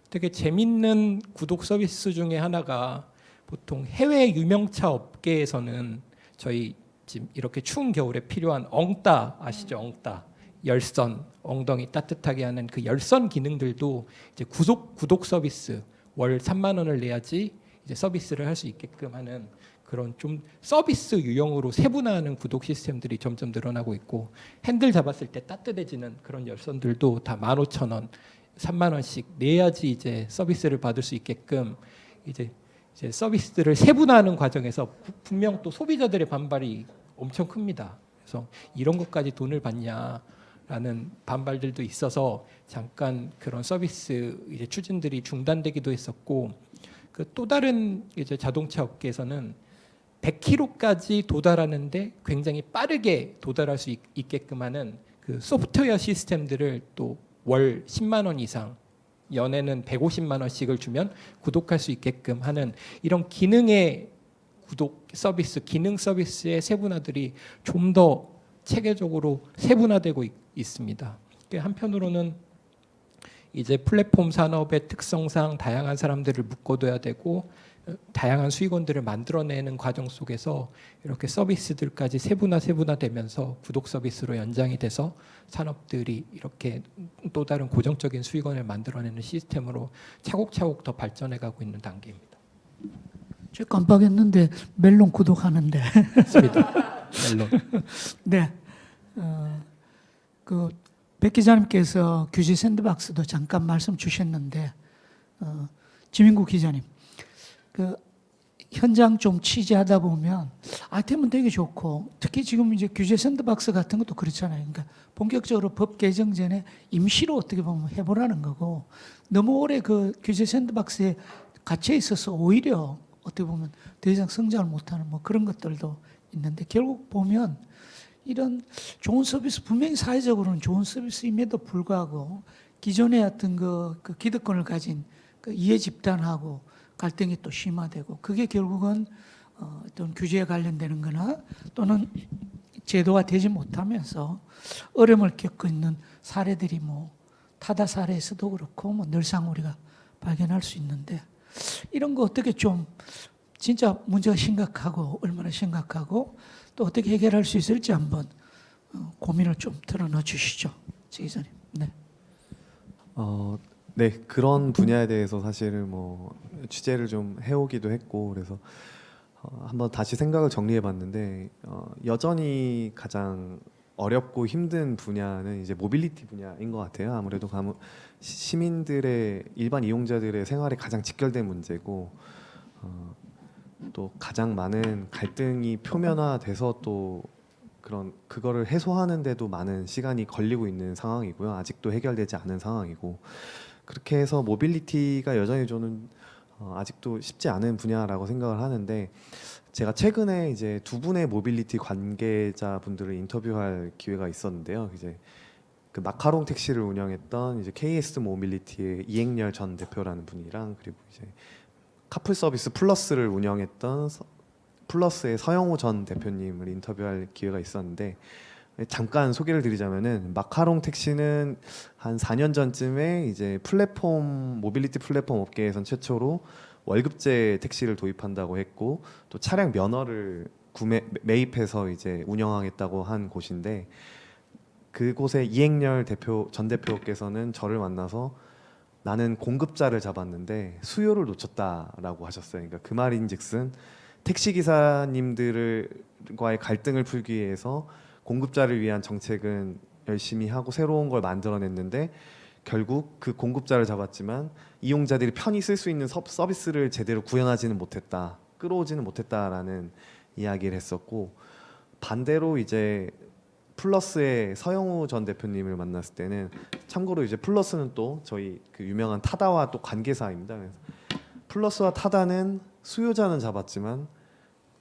되게 재밌는 구독 서비스 중에 하나가 보통 해외 유명차 업계에서는 저희 지금 이렇게 추운 겨울에 필요한 엉따 아시죠? 엉따 열선 엉덩이 따뜻하게 하는 그 열선 기능들도 이제 구독 서비스 월 3만 원을 내야지 이제 서비스를 할 수 있게끔 하는 그런 좀 서비스 유형으로 세분화하는 구독 시스템들이 점점 늘어나고 있고 핸들 잡았을 때 따뜻해지는 그런 열선들도 다 15,000원, 3만 원씩 내야지 이제 서비스를 받을 수 있게끔 이제 서비스들을 세분화하는 과정에서 분명 또 소비자들의 반발이 엄청 큽니다. 그래서 이런 것까지 돈을 받냐라는 반발들도 있어서 잠깐 그런 서비스 이제 추진들이 중단되기도 했었고 그 또 다른 이제 자동차 업계에서는 100km까지 도달하는데 굉장히 빠르게 도달할 수 있게끔 하는 그 소프트웨어 시스템들을 또 월 10만 원 이상 연에는 150만 원씩을 주면 구독할 수 있게끔 하는 이런 기능의 구독 서비스, 기능 서비스의 세분화들이 좀 더 체계적으로 세분화되고 있습니다. 한편으로는 이제 플랫폼 산업의 특성상 다양한 사람들을 묶어둬야 되고 다양한 수익원들을 만들어내는 과정 속에서 이렇게 서비스들까지 세분화되면서 구독 서비스로 연장이 돼서 산업들이 이렇게 또 다른 고정적인 수익원을 만들어내는 시스템으로 차곡차곡 더 발전해가고 있는 단계입니다. 저 깜빡했는데 멜론 구독하는데. 맞습니다. 멜론. 네. 그 백 기자님께서 규제 샌드박스도 잠깐 말씀 주셨는데 지민국 기자님, 그 현장 좀 취재하다 보면 되면 되게 좋고 특히 지금 이제 규제 샌드박스 같은 것도 그렇잖아요. 그러니까 본격적으로 법 개정 전에 임시로 어떻게 보면 해보라는 거고 너무 오래 그 규제 샌드박스에 갇혀 있어서 오히려 어떻게 보면 더 이상 성장을 못하는 뭐 그런 것들도 있는데 결국 보면 이런 좋은 서비스 분명히 사회적으로는 좋은 서비스임에도 불구하고 기존의 어떤 그 기득권을 가진 그 이해 집단하고 갈등이 또 심화되고 그게 결국은 어떤 규제에 관련되는 거나 또는 제도가 되지 못하면서 어려움을 겪고 있는 사례들이 뭐 타다 사례에서도 그렇고 뭐 늘상 우리가 발견할 수 있는데 이런 거 어떻게 좀 진짜 문제가 심각하고 얼마나 심각하고 또 어떻게 해결할 수 있을지 한번 고민을 좀 털어놔 주시죠, 지 기자님. 네. 네, 그런 분야에 대해서 사실은 뭐 취재를 좀 해오기도 했고 그래서 한번 다시 생각을 정리해봤는데 여전히 가장 어렵고 힘든 분야는 이제 모빌리티 분야인 것 같아요. 아무래도 시민들의 일반 이용자들의 생활에 가장 직결된 문제고 또 가장 많은 갈등이 표면화돼서 또 그거를 해소하는데도 많은 시간이 걸리고 있는 상황이고요. 아직도 해결되지 않은 상황이고 그렇게 해서 모빌리티가 여전히 저는 아직도 쉽지 않은 분야라고 생각을 하는데 제가 최근에 이제 두 분의 모빌리티 관계자분들을 인터뷰할 기회가 있었는데요. 이제 그 마카롱 택시를 운영했던 이제 KS 모빌리티의 이행렬 전 대표라는 분이랑 그리고 이제 카풀 서비스 플러스를 운영했던 플러스의 서영호 전 대표님을 인터뷰할 기회가 있었는데 잠깐 소개를 드리자면은 마카롱 택시는 한 4년 전쯤에 이제 플랫폼 모빌리티 플랫폼 업계에선 최초로 월급제 택시를 도입한다고 했고 또 차량 면허를 매입해서 이제 운영하겠다고 한 곳인데 그곳의 이행렬 전 대표께서는 저를 만나서 나는 공급자를 잡았는데 수요를 놓쳤다라고 하셨어요. 그러니까 그 말인즉슨 택시 기사님들과의 갈등을 풀기 위해서 공급자를 위한 정책은 열심히 하고 새로운 걸 만들어냈는데 결국 그 공급자를 잡았지만 이용자들이 편히 쓸 수 있는 서비스를 제대로 구현하지는 못했다, 끌어오지는 못했다라는 이야기를 했었고 반대로 이제 플러스의 서영우 전 대표님을 만났을 때는 참고로 이제 플러스는 또 저희 그 유명한 타다와 또 관계사입니다. 그래서 플러스와 타다는 수요자는 잡았지만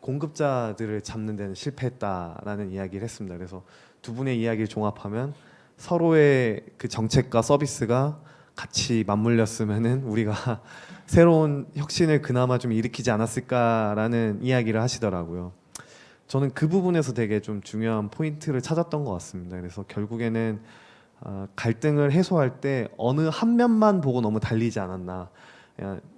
공급자들을 잡는 데는 실패했다라는 이야기를 했습니다. 그래서 두 분의 이야기를 종합하면 서로의 그 정책과 서비스가 같이 맞물렸으면은 우리가 새로운 혁신을 그나마 좀 일으키지 않았을까라는 이야기를 하시더라고요. 저는 그 부분에서 되게 좀 중요한 포인트를 찾았던 것 같습니다. 그래서 결국에는 갈등을 해소할 때 어느 한 면만 보고 너무 달리지 않았나.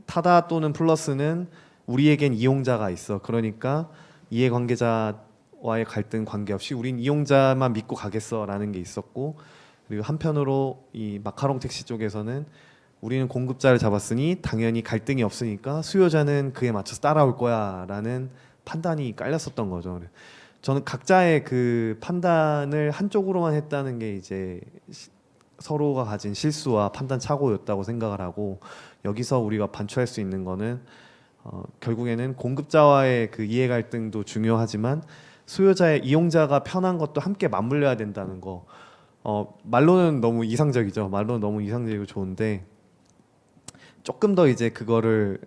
타다 또는 플러스는 우리에겐 이용자가 있어. 그러니까 이해관계자와의 갈등 관계없이 우린 이용자만 믿고 가겠어라는 게 있었고 그리고 한편으로 이 마카롱 택시 쪽에서는 우리는 공급자를 잡았으니 당연히 갈등이 없으니까 수요자는 그에 맞춰서 따라올 거야라는 판단이 깔렸었던 거죠. 저는 각자의 그 판단을 한쪽으로만 했다는 게 이제 서로가 가진 실수와 판단 착오였다고 생각을 하고 여기서 우리가 반추할 수 있는 거는 결국에는 공급자와의 그 이해 갈등도 중요하지만 수요자의 이용자가 편한 것도 함께 맞물려야 된다는 거. 말로는 너무 이상적이죠. 말로는 너무 이상적이고 좋은데 조금 더 이제 그거를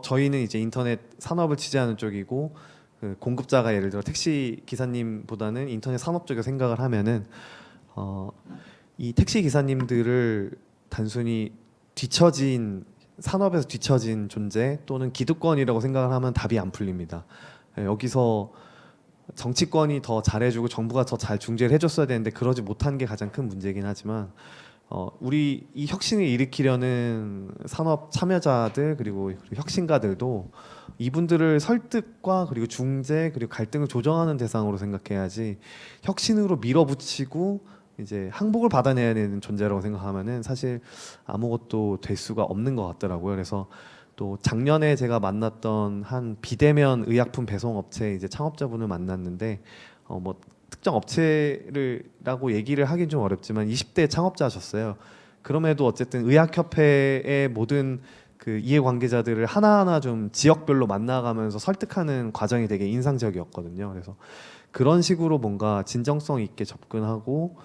저희는 이제 인터넷 산업을 취재하는 쪽이고 그 공급자가 예를 들어 택시 기사님보다는 인터넷 산업 쪽에 생각을 하면은 이 택시 기사님들을 단순히 산업에서 뒤처진 존재 또는 기득권이라고 생각을 하면 답이 안 풀립니다. 여기서 정치권이 더 잘해주고 정부가 더 잘 중재를 해줬어야 되는데 그러지 못한 게 가장 큰 문제긴 하지만 우리 이 혁신을 일으키려는 산업 참여자들 그리고 혁신가들도 이분들을 설득과 그리고 중재 그리고 갈등을 조정하는 대상으로 생각해야지 혁신으로 밀어붙이고 이제 항복을 받아내야 되는 존재라고 생각하면은 사실 아무것도 될 수가 없는 것 같더라고요. 그래서 또 작년에 제가 만났던 한 비대면 의약품 배송 업체 이제 창업자분을 만났는데 뭐 특정 업체를라고 얘기를 하긴 좀 어렵지만 20대 창업자셨어요. 그럼에도 어쨌든 의학협회의 모든 그 이해관계자들을 하나하나 좀 지역별로 만나가면서 설득하는 과정이 되게 인상적이었거든요. 그래서 그런 식으로 뭔가 진정성 있게 접근하고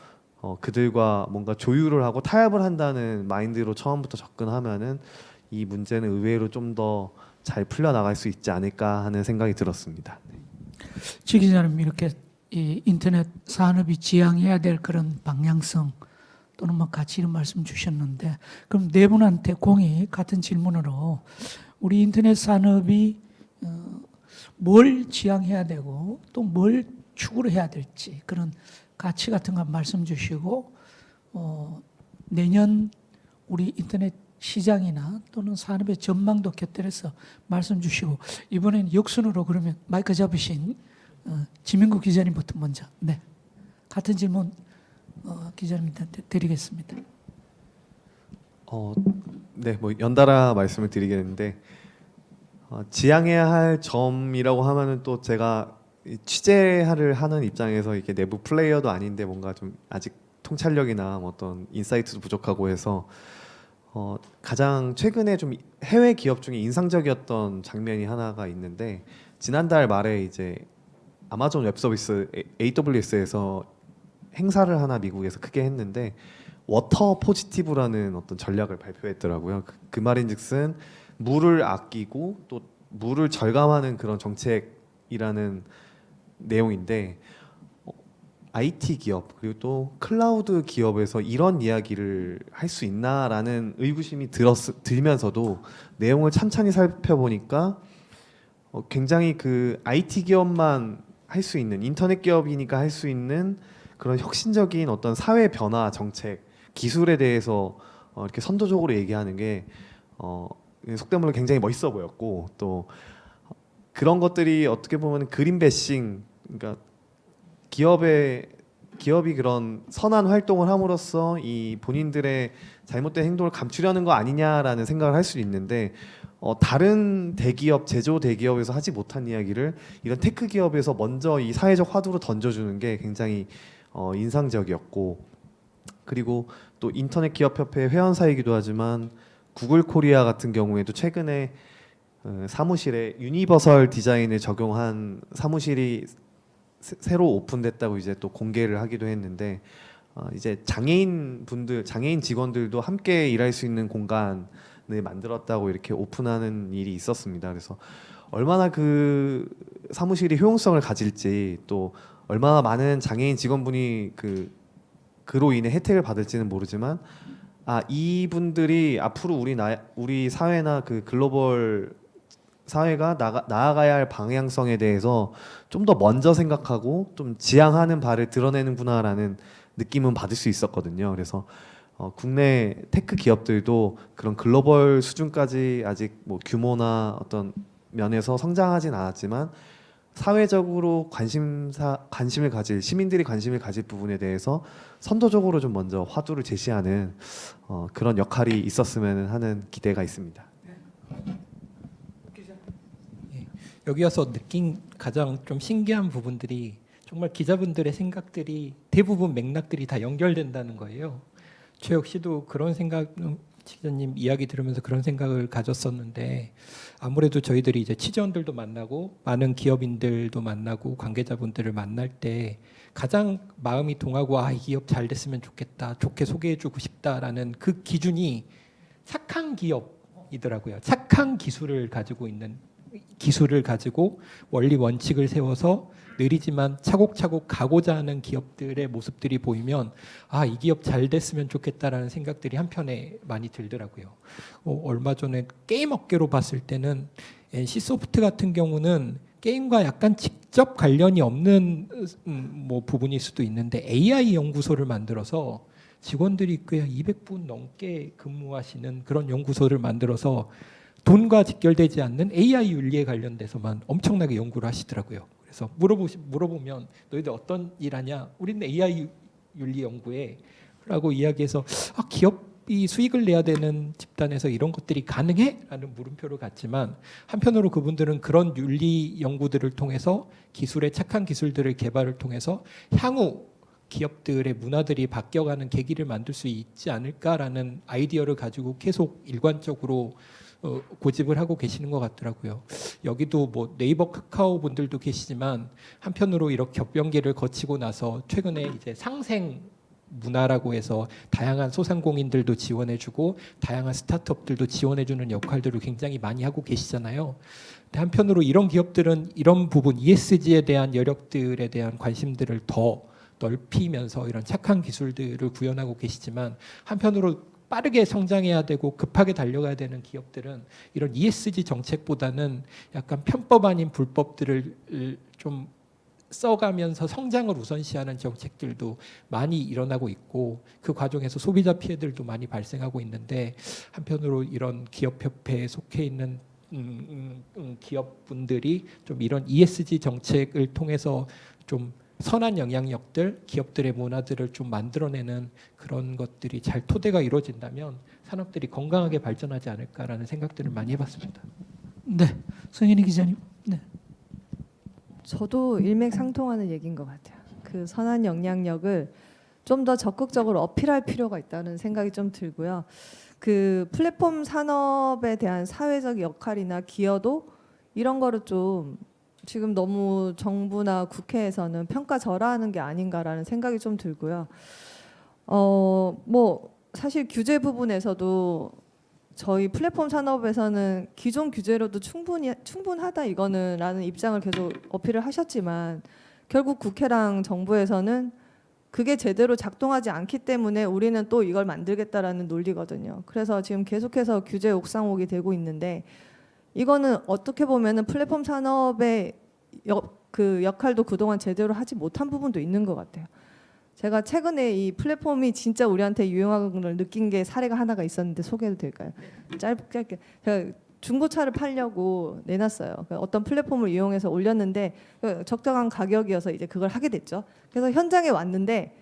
그들과 뭔가 조율을 하고 타협을 한다는 마인드로 처음부터 접근하면은 이 문제는 의외로 좀 더 잘 풀려나갈 수 있지 않을까 하는 생각이 들었습니다. 지 기자님 이렇게 이 인터넷 산업이 지향해야 될 그런 방향성 또는 뭐 가치 이런 말씀 주셨는데 그럼 네 분한테 공이 같은 질문으로 우리 인터넷 산업이 뭘 지향해야 되고 또 뭘 추구를 해야 될지 그런 가치 같은 거 말씀 주시고 내년 우리 인터넷 시장이나 또는 산업의 전망도 곁들여서 말씀 주시고 이번엔 역순으로 그러면 마이크 잡으신 지민구 기자님부터 먼저 네 같은 질문 기자님한테 드리겠습니다. 네, 뭐 연달아 말씀을 드리겠는데 지향해야 할 점이라고 하면은 또 제가 취재를 하는 입장에서 이게 내부 플레이어도 아닌데 뭔가 좀 아직 통찰력이나 뭐 어떤 인사이트도 부족하고 해서 가장 최근에 좀 해외 기업 중에 인상적이었던 장면이 하나가 있는데 지난달 말에 이제 아마존 웹서비스 AWS에서 행사를 하나 미국에서 크게 했는데 워터 포지티브라는 어떤 전략을 발표했더라고요. 그 말인즉슨 물을 아끼고 또 물을 절감하는 그런 정책이라는 내용인데 IT 기업 그리고 또 클라우드 기업에서 이런 이야기를 할 수 있나라는 의구심이 들면서도 내용을 찬찬히 살펴보니까 굉장히 그 IT 기업만 할 수 있는 인터넷 기업이니까 할 수 있는 그런 혁신적인 어떤 사회 변화 정책 기술에 대해서 이렇게 선도적으로 얘기하는 게 속된 말로 굉장히 멋있어 보였고 또 그런 것들이 어떻게 보면 그린 배싱 그러니까 기업이 그런 선한 활동을 함으로써 이 본인들의 잘못된 행동을 감추려는 거 아니냐라는 생각을 할 수 있는데 다른 대기업 제조 대기업에서 하지 못한 이야기를 이런 테크 기업에서 먼저 이 사회적 화두로 던져주는 게 굉장히 인상적이었고 그리고 또 인터넷 기업 협회 회원사이기도 하지만 구글 코리아 같은 경우에도 최근에 사무실에 유니버설 디자인을 적용한 사무실이 새로 오픈됐다고 이제 또 공개를 하기도 했는데 이제 장애인 직원들도 함께 일할 수 있는 공간을 만들었다고 이렇게 오픈하는 일이 있었습니다. 그래서 얼마나 그 사무실이 효용성을 가질지 또 얼마나 많은 장애인 직원분이 그로 인해 혜택을 받을지는 모르지만 이분들이 앞으로 우리 사회나 그 글로벌 사회가 나아가야 할 방향성에 대해서 좀 더 먼저 생각하고 좀 지향하는 바를 드러내는구나라는 느낌은 받을 수 있었거든요. 그래서 국내 테크 기업들도 그런 글로벌 수준까지 아직 뭐 규모나 어떤 면에서 성장하진 않았지만 사회적으로 관심을 가질 시민들이 관심을 가질 부분에 대해서 선도적으로 좀 먼저 화두를 제시하는 그런 역할이 있었으면 하는 기대가 있습니다. 여기 와서 느낀 가장 좀 신기한 부분들이 정말 기자분들의 생각들이 대부분 맥락들이 다 연결된다는 거예요. 최혁 씨도 그런 생각, 기자님 이야기 들으면서 그런 생각을 가졌었는데 아무래도 저희들이 이제 취재원들도 만나고 많은 기업인들도 만나고 관계자분들을 만날 때 가장 마음이 동하고 이 기업 잘 됐으면 좋겠다, 좋게 소개해주고 싶다라는 그 기준이 착한 기업이더라고요. 착한 기술을 가지고 원리 원칙을 세워서 느리지만 차곡차곡 가고자 하는 기업들의 모습들이 보이면 이 기업 잘 됐으면 좋겠다라는 생각들이 한편에 많이 들더라고요. 얼마 전에 게임 업계로 봤을 때는 NC소프트 같은 경우는 게임과 약간 직접 관련이 없는 뭐 부분일 수도 있는데 AI 연구소를 만들어서 직원들이 꽤 200분 넘게 근무하시는 그런 연구소를 만들어서 돈과 직결되지 않는 AI 윤리에 관련돼서만 엄청나게 연구를 하시더라고요. 그래서 물어보면 너희들 어떤 일하냐? 우리는 AI 윤리 연구에 라고 이야기해서 기업이 수익을 내야 되는 집단에서 이런 것들이 가능해? 라는 물음표를 갖지만 한편으로 그분들은 그런 윤리 연구들을 통해서 기술의 착한 기술들을 개발을 통해서 향후 기업들의 문화들이 바뀌어가는 계기를 만들 수 있지 않을까라는 아이디어를 가지고 계속 일관적으로 고집을 하고 계시는 것 같더라고요. 여기도 뭐 네이버 카카오 분들도 계시지만 한편으로 이렇게 격변기를 거치고 나서 최근에 이제 상생 문화라고 해서 다양한 소상공인들도 지원해주고 다양한 스타트업들도 지원해주는 역할들을 굉장히 많이 하고 계시잖아요. 근데 한편으로 이런 기업들은 이런 부분 ESG에 대한 여력들에 대한 관심들을 더 넓히면서 이런 착한 기술들을 구현하고 계시지만 한편으로 빠르게 성장해야 되고 급하게 달려가야 되는 기업들은 이런 ESG 정책보다는 약간 편법 아닌 불법들을 좀 써가면서 성장을 우선시하는 정책들도 많이 일어나고 있고 그 과정에서 소비자 피해들도 많이 발생하고 있는데 한편으로 이런 기업협회에 속해 있는 기업분들이 좀 이런 ESG 정책을 통해서 좀 선한 영향력들, 기업들의 문화들을 좀 만들어내는 그런 것들이 잘 토대가 이루어진다면 산업들이 건강하게 발전하지 않을까라는 생각들을 많이 해봤습니다. 네, 성인희 기자님. 네. 저도 일맥상통하는 얘기인 것 같아요. 그 선한 영향력을 좀 더 적극적으로 어필할 필요가 있다는 생각이 좀 들고요. 그 플랫폼 산업에 대한 사회적 역할이나 기여도 이런 거를 좀 지금 너무 정부나 국회에서는 평가절하하는 게 아닌가라는 생각이 좀 들고요. 뭐 사실 규제 부분에서도 저희 플랫폼 산업에서는 기존 규제로도 충분하다 이거는라는 입장을 계속 어필을 하셨지만 결국 국회랑 정부에서는 그게 제대로 작동하지 않기 때문에 우리는 또 이걸 만들겠다라는 논리거든요. 그래서 지금 계속해서 규제 옥상옥이 되고 있는데 이거는 어떻게 보면은 플랫폼 산업의 그 역할도 그동안 제대로 하지 못한 부분도 있는 것 같아요. 제가 최근에 이 플랫폼이 진짜 우리한테 유용한 걸 느낀 게 사례가 하나가 있었는데 소개해도 될까요? 짧게 제가 중고차를 팔려고 내놨어요. 그러니까 어떤 플랫폼을 이용해서 올렸는데 적정한 가격이어서 이제 그걸 하게 됐죠. 그래서 현장에 왔는데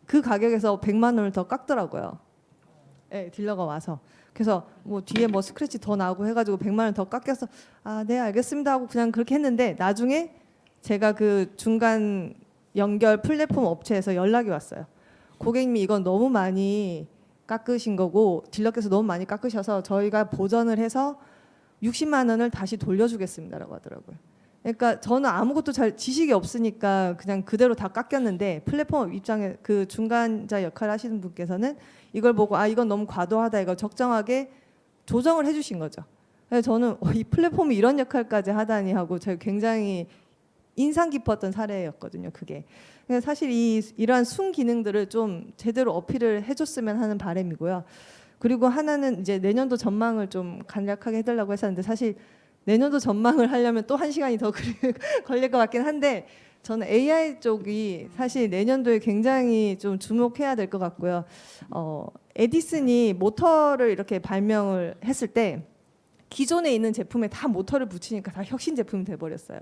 그 가격에서 100만 원을 더 깎더라고요. 네, 딜러가 와서. 그래서 뭐 뒤에 뭐 스크래치 더 나고 해가지고 100만 원 더 깎여서 아, 네 알겠습니다 하고 그냥 그렇게 했는데 나중에 제가 그 중간 연결 플랫폼 업체에서 연락이 왔어요. 고객님이 이건 너무 많이 깎으신 거고 딜러께서 너무 많이 깎으셔서 저희가 보전을 해서 60만 원을 다시 돌려주겠습니다라고 하더라고요. 그러니까 저는 아무것도 잘 지식이 없으니까 그냥 그대로 다 깎였는데 플랫폼 입장에 그 중간자 역할을 하시는 분께서는 이걸 보고 아 이건 너무 과도하다 이걸 적정하게 조정을 해주신 거죠. 그래서 저는 이 플랫폼이 이런 역할까지 하다니 하고 제가 굉장히 인상 깊었던 사례였거든요. 그게. 그래서 사실 이러한 순기능들을 좀 제대로 어필을 해줬으면 하는 바람이고요. 그리고 하나는 이제 내년도 전망을 좀 간략하게 해달라고 했었는데 사실 내년도 전망을 하려면 또 1시간이 더 걸릴 것 같긴 한데 저는 AI 쪽이 사실 내년도에 굉장히 좀 주목해야 될 것 같고요. 에디슨이 모터를 이렇게 발명을 했을 때 기존에 있는 제품에 다 모터를 붙이니까 다 혁신 제품이 돼버렸어요.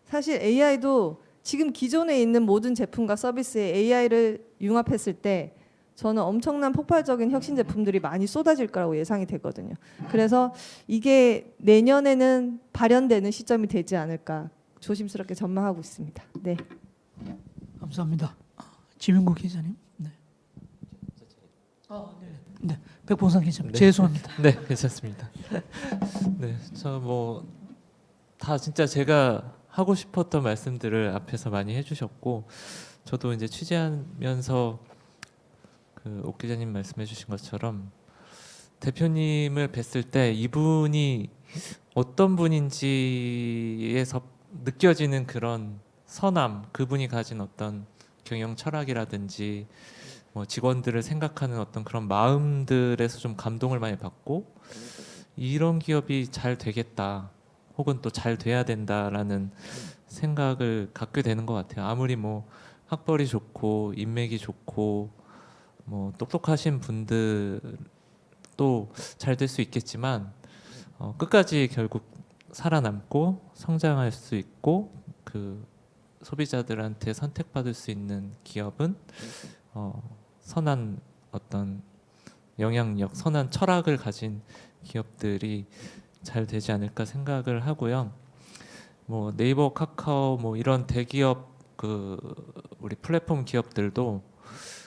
사실 AI도 지금 기존에 있는 모든 제품과 서비스에 AI를 융합했을 때 저는 엄청난 폭발적인 혁신 제품들이 많이 쏟아질 거라고 예상이 되거든요. 그래서 이게 내년에는 발현되는 시점이 되지 않을까 조심스럽게 전망하고 있습니다. 네. 감사합니다. 지명국 기자님. 네. 네. 백봉상 기자님. 네. 죄송합니다. 네, 괜찮습니다. 네, 저 뭐 다 진짜 제가 하고 싶었던 말씀들을 앞에서 많이 해주셨고, 저도 이제 취재하면서 그 옥 기자님 말씀해주신 것처럼 대표님을 뵀을 때 이분이 어떤 분인지에서 느껴지는 그런 선함, 그분이 가진 어떤 경영 철학이라든지 뭐 직원들을 생각하는 어떤 그런 마음들에서 좀 감동을 많이 받고 이런 기업이 잘 되겠다 혹은 또 잘 돼야 된다라는 생각을 갖게 되는 것 같아요. 아무리 뭐 학벌이 좋고 인맥이 좋고 뭐 똑똑하신 분들도 잘 될 수 있겠지만 끝까지 결국 살아남고 성장할 수 있고 그 소비자들한테 선택받을 수 있는 기업은 선한 어떤 영향력, 선한 철학을 가진 기업들이 잘 되지 않을까 생각을 하고요. 뭐 네이버, 카카오 뭐 이런 대기업 그 우리 플랫폼 기업들도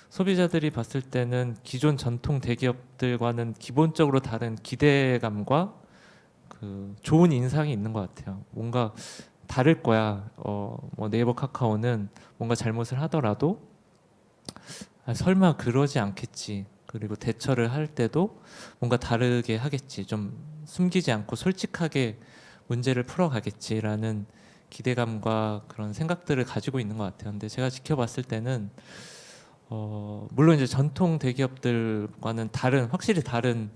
소비자들이 봤을 때는 기존 전통 대기업들과는 기본적으로 다른 기대감과 그 좋은 인상이 있는 것 같아요. 뭔가 다를 거야. 뭐 네이버, 카카오는 뭔가 잘못을 하더라도 설마 그러지 않겠지. 그리고 대처를 할 때도 뭔가 다르게 하겠지. 좀 숨기지 않고 솔직하게 문제를 풀어가겠지라는 기대감과 그런 생각들을 가지고 있는 것 같아요. 근데 제가 지켜봤을 때는 물론 이제 전통 대기업들과는 확실히 다른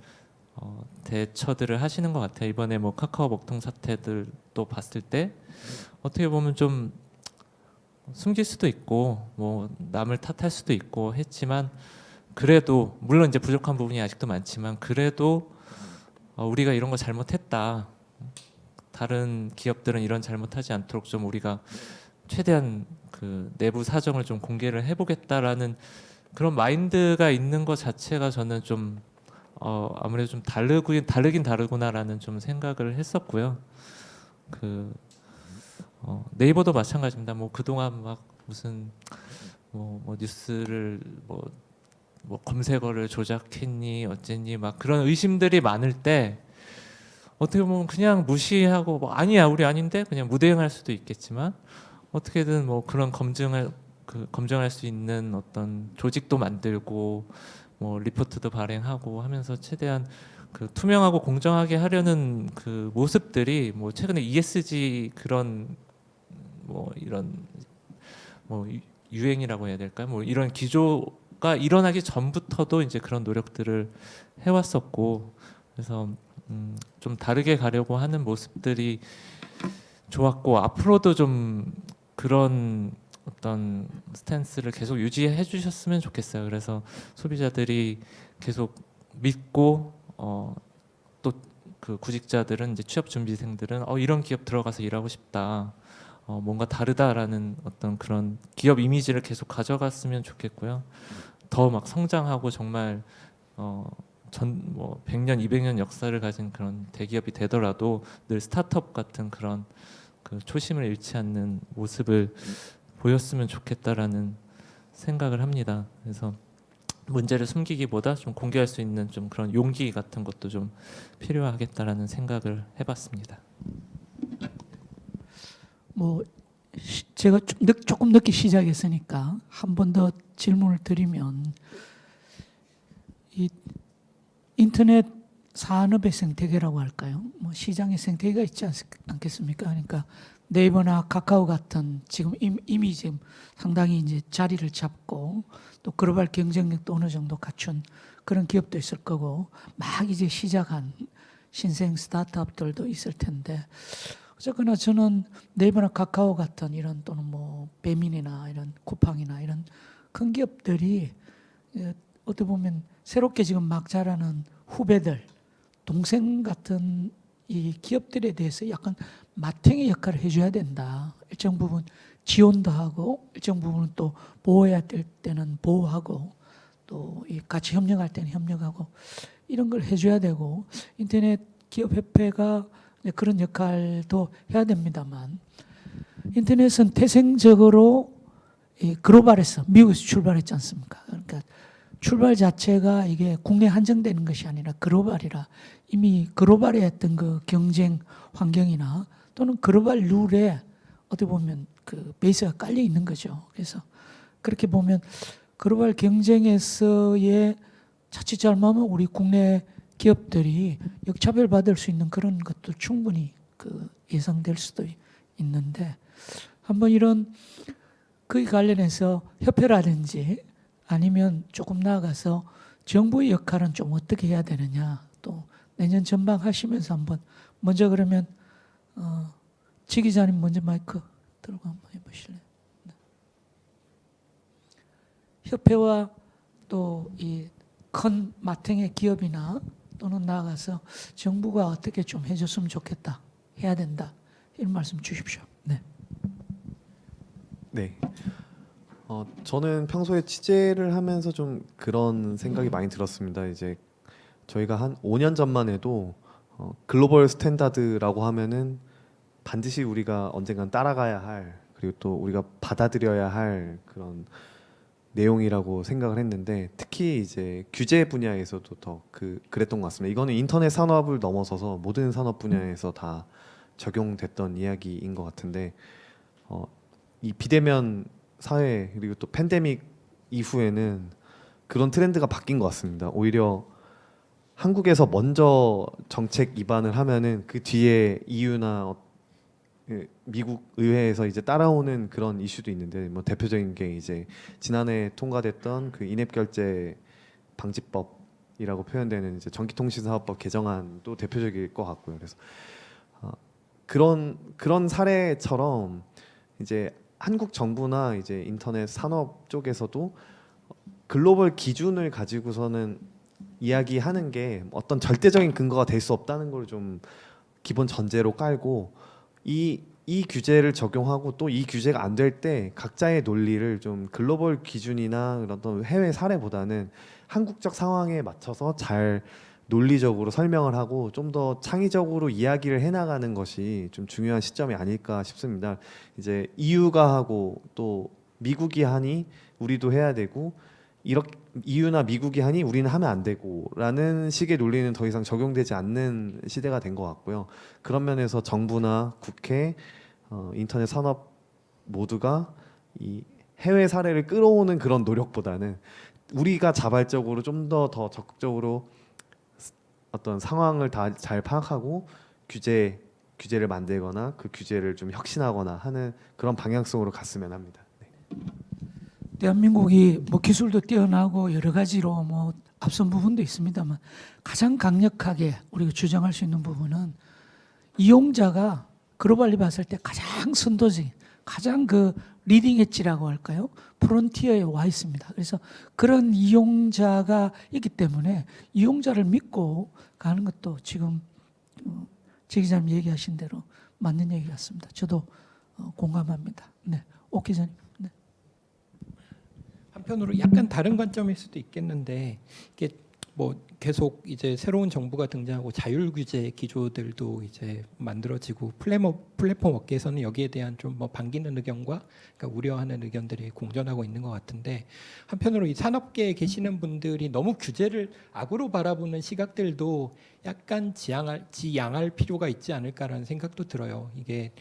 대처들을 하시는 것 같아요. 이번에 뭐 카카오 먹통 사태들도 봤을 때 어떻게 보면 좀 숨길 수도 있고 뭐 남을 탓할 수도 있고 했지만 그래도 물론 이제 부족한 부분이 아직도 많지만 그래도 우리가 이런 거 잘못했다. 다른 기업들은 이런 잘못하지 않도록 좀 우리가 최대한 그 내부 사정을 좀 공개를 해보겠다라는 그런 마인드가 있는 것 자체가 저는 좀 아무래도 좀 다르긴 다르구나라는 좀 생각을 했었고요. 그 네이버도 마찬가지입니다. 뭐 그동안 막 무슨 뭐 뉴스를 뭐 검색어를 조작했니 어쨌니 막 그런 의심들이 많을 때 어떻게 보면 그냥 무시하고 뭐 아니야 우리 아닌데 그냥 무대응할 수도 있겠지만 어떻게든 뭐 그런 검증할 수 있는 어떤 조직도 만들고 뭐 리포트도 발행하고 하면서 최대한 그 투명하고 공정하게 하려는 그 모습들이 뭐 최근에 ESG 그런 뭐 이런 뭐 유행이라고 해야 될까요? 뭐 이런 기조가 일어나기 전부터도 이제 그런 노력들을 해왔었고, 그래서 좀 다르게 가려고 하는 모습들이 좋았고, 앞으로도 좀 그런 어떤 스탠스를 계속 유지해 주셨으면 좋겠어요. 그래서 소비자들이 계속 믿고 또 그 구직자들은 이제 취업 준비생들은 이런 기업 들어가서 일하고 싶다. 뭔가 다르다라는 어떤 그런 기업 이미지를 계속 가져갔으면 좋겠고요. 더 막 성장하고 정말 뭐 100년, 200년 역사를 가진 그런 대기업이 되더라도 늘 스타트업 같은 그런 그 초심을 잃지 않는 모습을 보였으면 좋겠다라는 생각을 합니다. 그래서 문제를 숨기기보다 좀 공개할 수 있는 좀 그런 용기 같은 것도 좀 필요하겠다라는 생각을 해봤습니다. 뭐 제가 조금 늦게 시작했으니까 한 번 더 질문을 드리면, 이 인터넷 산업의 생태계라고 할까요? 뭐 시장의 생태계가 있지 않겠습니까? 그러니까 네이버나 카카오 같은 지금 이미 지금 상당히 이제 자리를 잡고 또 글로벌 경쟁력도 어느 정도 갖춘 그런 기업도 있을 거고, 막 이제 시작한 신생 스타트업들도 있을 텐데, 어쨌거나 저는 네이버나 카카오 같은 이런, 또는 뭐 배민이나 이런 쿠팡이나 이런 큰 기업들이 어떻게 보면 새롭게 지금 막 자라는 후배들, 동생 같은 이 기업들에 대해서 약간 마탱이 역할을 해줘야 된다. 일정 부분 지원도 하고, 일정 부분은 또 보호해야 될 때는 보호하고, 또 이 같이 협력할 때는 협력하고, 이런 걸 해줘야 되고, 인터넷 기업협회가 그런 역할도 해야 됩니다만, 인터넷은 태생적으로 이 글로벌에서, 미국에서 출발했지 않습니까? 그러니까 출발 자체가 이게 국내 한정되는 것이 아니라 글로벌이라, 이미 글로벌에 했던 그 경쟁 환경이나 또는 글로벌 룰에 어떻게 보면 그 베이스가 깔려 있는 거죠. 그래서 그렇게 보면 글로벌 경쟁에서의 자칫 잘못하면 우리 국내 기업들이 역차별 받을 수 있는 그런 것도 충분히 그 예상될 수도 있는데, 한번 이런 그에 관련해서 협회라든지 아니면 조금 나아가서 정부의 역할은 좀 어떻게 해야 되느냐, 또 내년 전망하시면서 한번 먼저 그러면 지 기자님 먼저 마이크 들고 한번 해보실래요? 네. 협회와 또 이 큰 마탱의 기업이나 또는 나아가서 정부가 어떻게 좀 해줬으면 좋겠다, 해야 된다, 이런 말씀 주십시오. 네. 네. 저는 평소에 취재를 하면서 좀 그런 생각이 많이 들었습니다. 이제 저희가 한 5년 전만 해도 글로벌 스탠다드라고 하면은 반드시 우리가 언젠간 따라가야 할, 그리고 또 우리가 받아들여야 할 그런 내용이라고 생각을 했는데, 특히 이제 규제 분야에서도 더 그랬던 것 같습니다. 이거는 인터넷 산업을 넘어서서 모든 산업 분야에서 다 적용됐던 이야기인 것 같은데, 이 비대면 사회 그리고 또 팬데믹 이후에는 그런 트렌드가 바뀐 것 같습니다. 오히려 한국에서 먼저 정책 입안을 하면은 그 뒤에 EU나 미국 의회에서 이제 따라오는 그런 이슈도 있는데, 뭐 대표적인 게 이제 지난해 통과됐던 그 인앱 결제 방지법이라고 표현되는 이제 전기통신사업법 개정안도 대표적일 것 같고요. 그래서 그런 사례처럼 이제 한국 정부나 이제 인터넷 산업 쪽에서도 글로벌 기준을 가지고서는 이야기하는 게 어떤 절대적인 근거가 될 수 없다는 걸 좀 기본 전제로 깔고, 이 규제를 적용하고 또 이 규제가 안 될 때 각자의 논리를 좀 글로벌 기준이나 어떤 해외 사례보다는 한국적 상황에 맞춰서 잘 논리적으로 설명을 하고 좀 더 창의적으로 이야기를 해나가는 것이 좀 중요한 시점이 아닐까 싶습니다. 이제 EU가 하고 또 미국이 하니 우리도 해야 되고, 이렇게 EU나 미국이 하니 우리는 하면 안 되고라는 식의 논리는 더 이상 적용되지 않는 시대가 된 것 같고요. 그런 면에서 정부나 국회, 인터넷 산업 모두가 이 해외 사례를 끌어오는 그런 노력보다는 우리가 자발적으로 좀 더 적극적으로 어떤 상황을 다 잘 파악하고 규제를 만들거나 그 규제를 좀 혁신하거나 하는 그런 방향성으로 갔으면 합니다. 네. 대한민국이 뭐 기술도 뛰어나고 여러 가지로 뭐 앞선 부분도 있습니다만 가장 강력하게 우리가 주장할 수 있는 부분은 이용자가 글로벌리 봤을 때 가장 선도적인, 가장 그 리딩 엣지라고 할까요? 프론티어에 와 있습니다. 그래서 그런 이용자가 있기 때문에 이용자를 믿고 가는 것도 지금 제 기자님 얘기하신 대로 맞는 얘기 같습니다. 저도 공감합니다. 네, 옥 기자님. 네. 한편으로 약간 다른 관점일 수도 있겠는데 이게 뭐 계속 이제 새로운 정부가 등장하고 자율 규제 기조들도 이제 만들어지고 플랫폼 업계에서는 여기에 대한 좀 뭐 반기는 의견과 그러니까 우려하는 의견들이 공존하고 있는 것 같은데 한편으로 이 산업계에 계시는 분들이 너무 규제를 악으로 바라보는 시각들도 약간 지양할 필요가 있지 않을까라는 생각도 들어요. 이게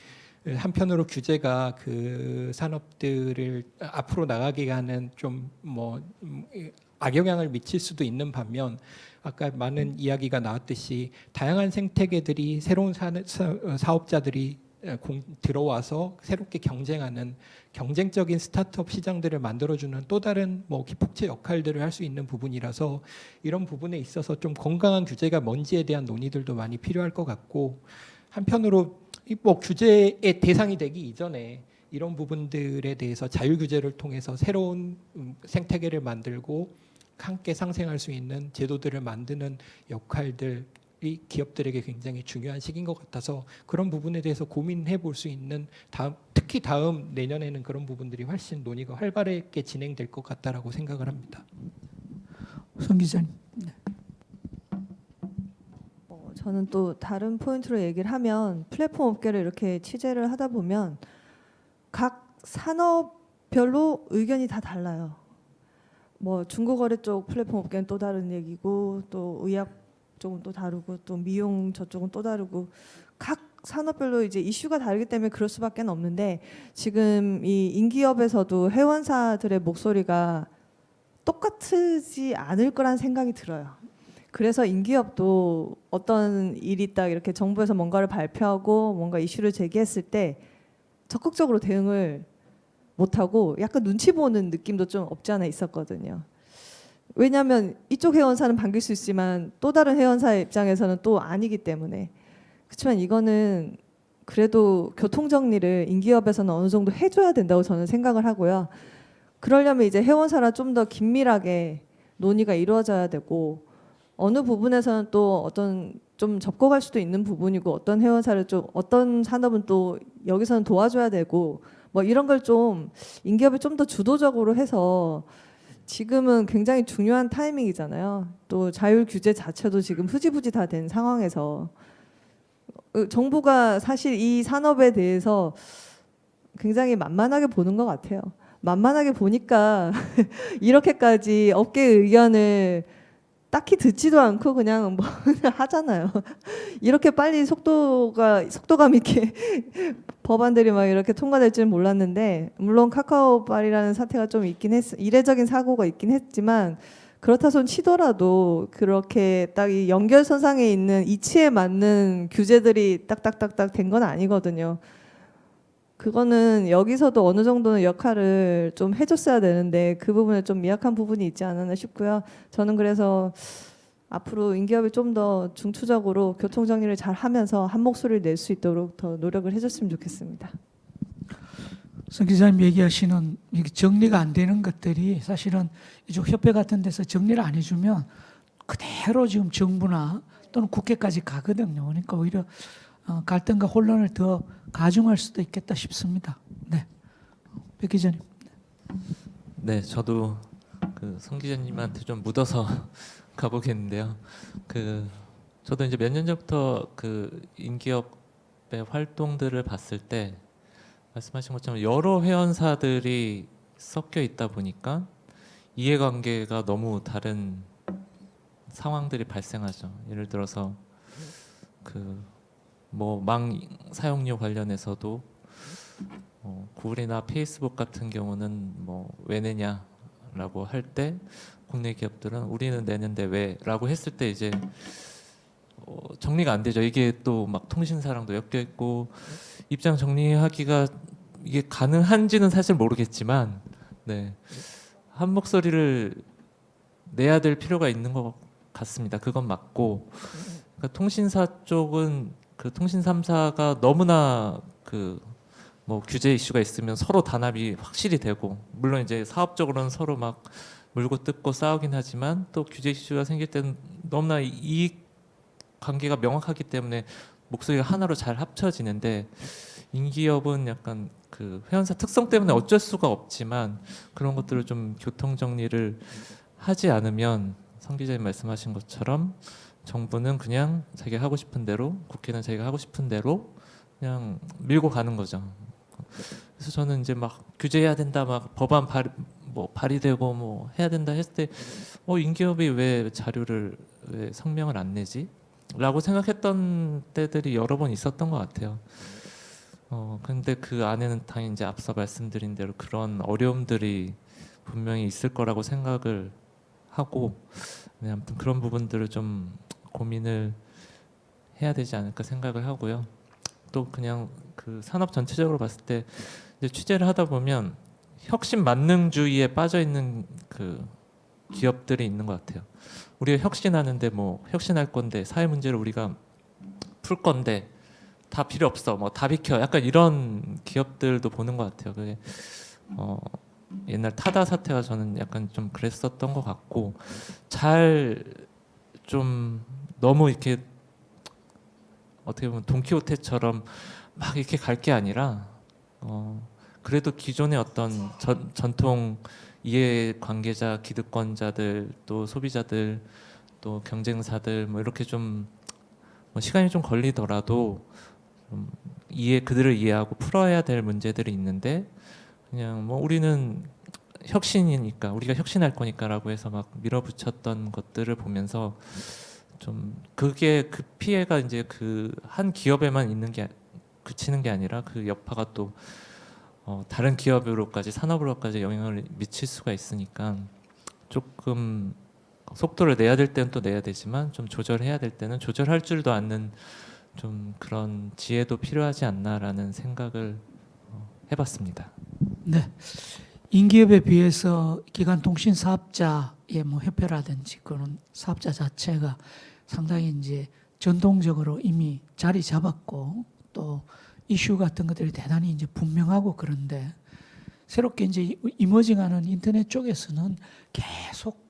한편으로 규제가 그 산업들을 앞으로 나가게 하는 좀 뭐 악영향을 미칠 수도 있는 반면 아까 많은 이야기가 나왔듯이 다양한 생태계들이 새로운 사업자들이 들어와서 새롭게 경쟁하는 경쟁적인 스타트업 시장들을 만들어주는 또 다른 뭐 기폭제 역할들을 할 수 있는 부분이라서 이런 부분에 있어서 좀 건강한 규제가 뭔지에 대한 논의들도 많이 필요할 것 같고 한편으로 뭐 규제의 대상이 되기 이전에 이런 부분들에 대해서 자율 규제를 통해서 새로운 생태계를 만들고 함께 상생할 수 있는 제도들을 만드는 역할들이 기업들에게 굉장히 중요한 시기인 것 같아서 그런 부분에 대해서 고민해 볼 수 있는 특히 다음 내년에는 그런 부분들이 훨씬 논의가 활발하게 진행될 것 같다라고 생각을 합니다. 송 기자님. 저는 또 다른 포인트로 얘기를 하면 플랫폼 업계를 이렇게 취재를 하다 보면 각 산업별로 의견이 다 달라요. 뭐 중고거래 쪽 플랫폼 업계는 또 다른 얘기고 또 의약 쪽은 또 다르고 또 미용 저쪽은 또 다르고 각 산업별로 이제 이슈가 다르기 때문에 그럴 수밖에 없는데 지금 이 인기업에서도 회원사들의 목소리가 똑같지 않을 거란 생각이 들어요. 그래서 인기업도 어떤 일이 딱 이렇게 정부에서 뭔가를 발표하고 뭔가 이슈를 제기했을 때 적극적으로 대응을 못하고 약간 눈치 보는 느낌도 좀 없지 않아 있었거든요. 왜냐하면 이쪽 회원사는 반길 수 있지만 또 다른 회원사의 입장에서는 또 아니기 때문에 그렇지만 이거는 그래도 교통정리를 인기업에서는 어느 정도 해줘야 된다고 저는 생각을 하고요. 그러려면 이제 회원사랑 좀 더 긴밀하게 논의가 이루어져야 되고 어느 부분에서는 또 어떤 좀 접근할 수도 있는 부분이고 어떤 회원사를 좀 어떤 산업은 또 여기서는 도와줘야 되고 뭐 이런 걸 좀 인기업이 좀 더 주도적으로 해서 지금은 굉장히 중요한 타이밍이잖아요. 또 자율 규제 자체도 지금 흐지부지 다 된 상황에서 정부가 사실 이 산업에 대해서 굉장히 만만하게 보는 것 같아요. 만만하게 보니까 이렇게까지 업계의 의견을 딱히 듣지도 않고 그냥 뭐 하잖아요. 이렇게 빨리 속도감 있게 법안들이 막 이렇게 통과될 줄은 몰랐는데 물론 카카오빨이라는 사태가 좀 있긴 이례적인 사고가 있긴 했지만 그렇다 손 치더라도 그렇게 딱 이 연결선상에 있는 이치에 맞는 규제들이 딱딱딱딱 된 건 아니거든요. 그거는 여기서도 어느 정도는 역할을 좀 해줬어야 되는데 그 부분에 좀 미약한 부분이 있지 않았나 싶고요. 저는 그래서 앞으로 인기업이 좀 더 중추적으로 교통정리를 잘 하면서 한 목소리를 낼 수 있도록 더 노력을 해줬으면 좋겠습니다. 송 기자님 얘기하시는 이게 정리가 안 되는 것들이 사실은 이쪽 협회 같은 데서 정리를 안 해주면 그대로 지금 정부나 또는 국회까지 가거든요. 그러니까 오히려 갈등과 혼란을 더 가중할 수도 있겠다 싶습니다. 네, 백 기자님. 네, 저도 그 송 기자님한테 좀 묻어서 가보겠는데요. 저도 이제 몇 년 전부터 그 인기업의 활동들을 봤을 때 말씀하신 것처럼 여러 회원사들이 섞여 있다 보니까 이해관계가 너무 다른 상황들이 발생하죠. 예를 들어서 뭐 망 사용료 관련해서도 구글이나 페이스북 같은 경우는 뭐 왜 내냐라고 할 때 국내 기업들은 우리는 내는데 왜라고 했을 때 이제 정리가 안 되죠. 이게 또 막 통신사랑도 엮여 있고 입장 정리하기가 이게 가능한지는 사실 모르겠지만, 네, 한 목소리를 내야 될 필요가 있는 것 같습니다. 그건 맞고, 그러니까 통신사 쪽은 그 통신 3사가 너무나 그 뭐 규제 이슈가 있으면 서로 단합이 확실히 되고, 물론 이제 사업적으로는 서로 막 물고 뜯고 싸우긴 하지만 또 규제 이슈가 생길 때는 너무나 이익 관계가 명확하기 때문에 목소리가 하나로 잘 합쳐지는데, 인기업은 약간 그 회원사 특성 때문에 어쩔 수가 없지만 그런 것들을 좀 교통 정리를 하지 않으면, 성 기자님 말씀하신 것처럼 정부는 그냥 자기가 하고 싶은 대로, 국회는 자기가 하고 싶은 대로 그냥 밀고 가는 거죠. 그래서 저는 이제 막 규제해야 된다, 막 법안 발의되고 뭐 해야 된다 했을 때 인기업이 왜 자료를, 왜 성명을 안 내지? 라고 생각했던 때들이 여러 번 있었던 것 같아요. 근데 그 안에는 당연히 이제 앞서 말씀드린 대로 그런 어려움들이 분명히 있을 거라고 생각을 하고, 네, 아무튼 그런 부분들을 좀 고민을 해야 되지 않을까 생각을 하고요. 또 그냥 그 산업 전체적으로 봤을 때 이제 취재를 하다 보면 혁신 만능주의에 빠져 있는 그 기업들이 있는 것 같아요. 우리가 혁신하는데 뭐 혁신할 건데, 사회 문제를 우리가 풀 건데 다 필요 없어, 뭐 다 비켜, 약간 이런 기업들도 보는 것 같아요. 그게 옛날 타다 사태가 저는 약간 좀 그랬었던 것 같고, 잘 좀 너무 이렇게 어떻게 보면 돈키호테처럼 막 이렇게 갈 게 아니라 그래도 기존의 어떤 전통 이해 관계자, 기득권자들, 또 소비자들, 또 경쟁사들 뭐 이렇게 좀 시간이 좀 걸리더라도 좀 그들을 이해하고 풀어야 될 문제들이 있는데, 그냥 뭐 우리는 혁신이니까, 우리가 혁신할 거니까라고 해서 막 밀어붙였던 것들을 보면서 좀 그게 그 피해가 이제 그 한 기업에만 있는 게 그치는 게 아니라 그 여파가 또 다른 기업으로까지, 산업으로까지 영향을 미칠 수가 있으니까 조금 속도를 내야 될 때는 또 내야 되지만 좀 조절해야 될 때는 조절할 줄도 아는 좀 그런 지혜도 필요하지 않나라는 생각을 해봤습니다. 네. 인기업에 비해서 기간통신 사업자의 뭐 협회라든지 그런 사업자 자체가 상당히 이제 전통적으로 이미 자리 잡았고, 또 이슈 같은 것들이 대단히 이제 분명하고, 그런데 새롭게 이제 이머징하는 인터넷 쪽에서는 계속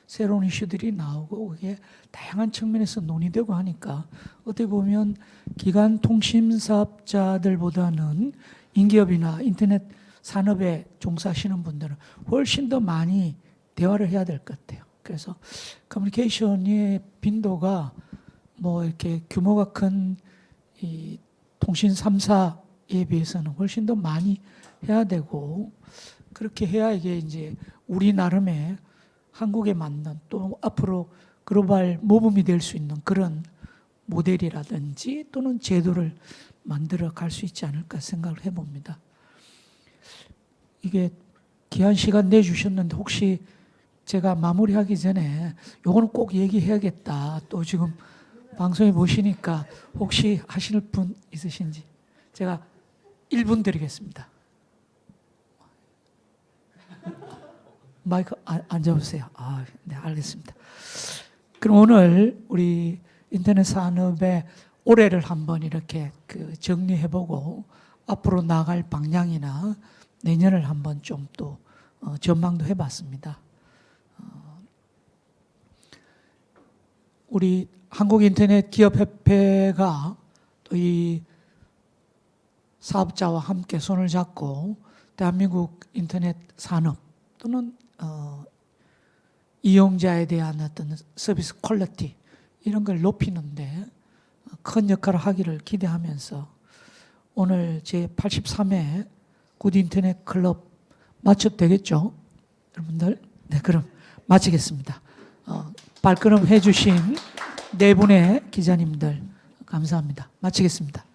새로운 이슈들이 나오고 그게 다양한 측면에서 논의되고 하니까 어떻게 보면 기간 통신 사업자들보다는 인기업이나 인터넷 산업에 종사하시는 분들은 훨씬 더 많이 대화를 해야 될 것 같아요. 그래서 커뮤니케이션의 빈도가 뭐 이렇게 규모가 큰 이 통신 3사에 비해서는 훨씬 더 많이 해야 되고, 그렇게 해야 이게 이제 우리 나름의 한국에 맞는, 또 앞으로 글로벌 모범이 될 수 있는 그런 모델이라든지 또는 제도를 만들어 갈 수 있지 않을까 생각을 해봅니다. 이게 귀한 시간 내주셨는데 혹시 제가 마무리하기 전에 요거는 꼭 얘기해야겠다, 또 지금 방송에 보시니까 혹시 하실 분 있으신지 제가 1분 드리겠습니다. 마이크 앉아보세요. 네, 알겠습니다. 그럼 오늘 우리 인터넷 산업의 올해를 한번 이렇게 정리해보고 앞으로 나갈 방향이나 내년을 한번 좀 또 전망도 해봤습니다. 우리 한국인터넷기업협회가 또 이 사업자와 함께 손을 잡고 대한민국 인터넷 산업 또는 이용자에 대한 어떤 서비스 퀄리티 이런 걸 높이는데 큰 역할을 하기를 기대하면서 오늘 제83회 굿 인터넷 클럽 마쳐도 되겠죠? 여러분들? 네, 그럼 마치겠습니다. 발걸음 해주신 네 분의 기자님들 감사합니다. 마치겠습니다.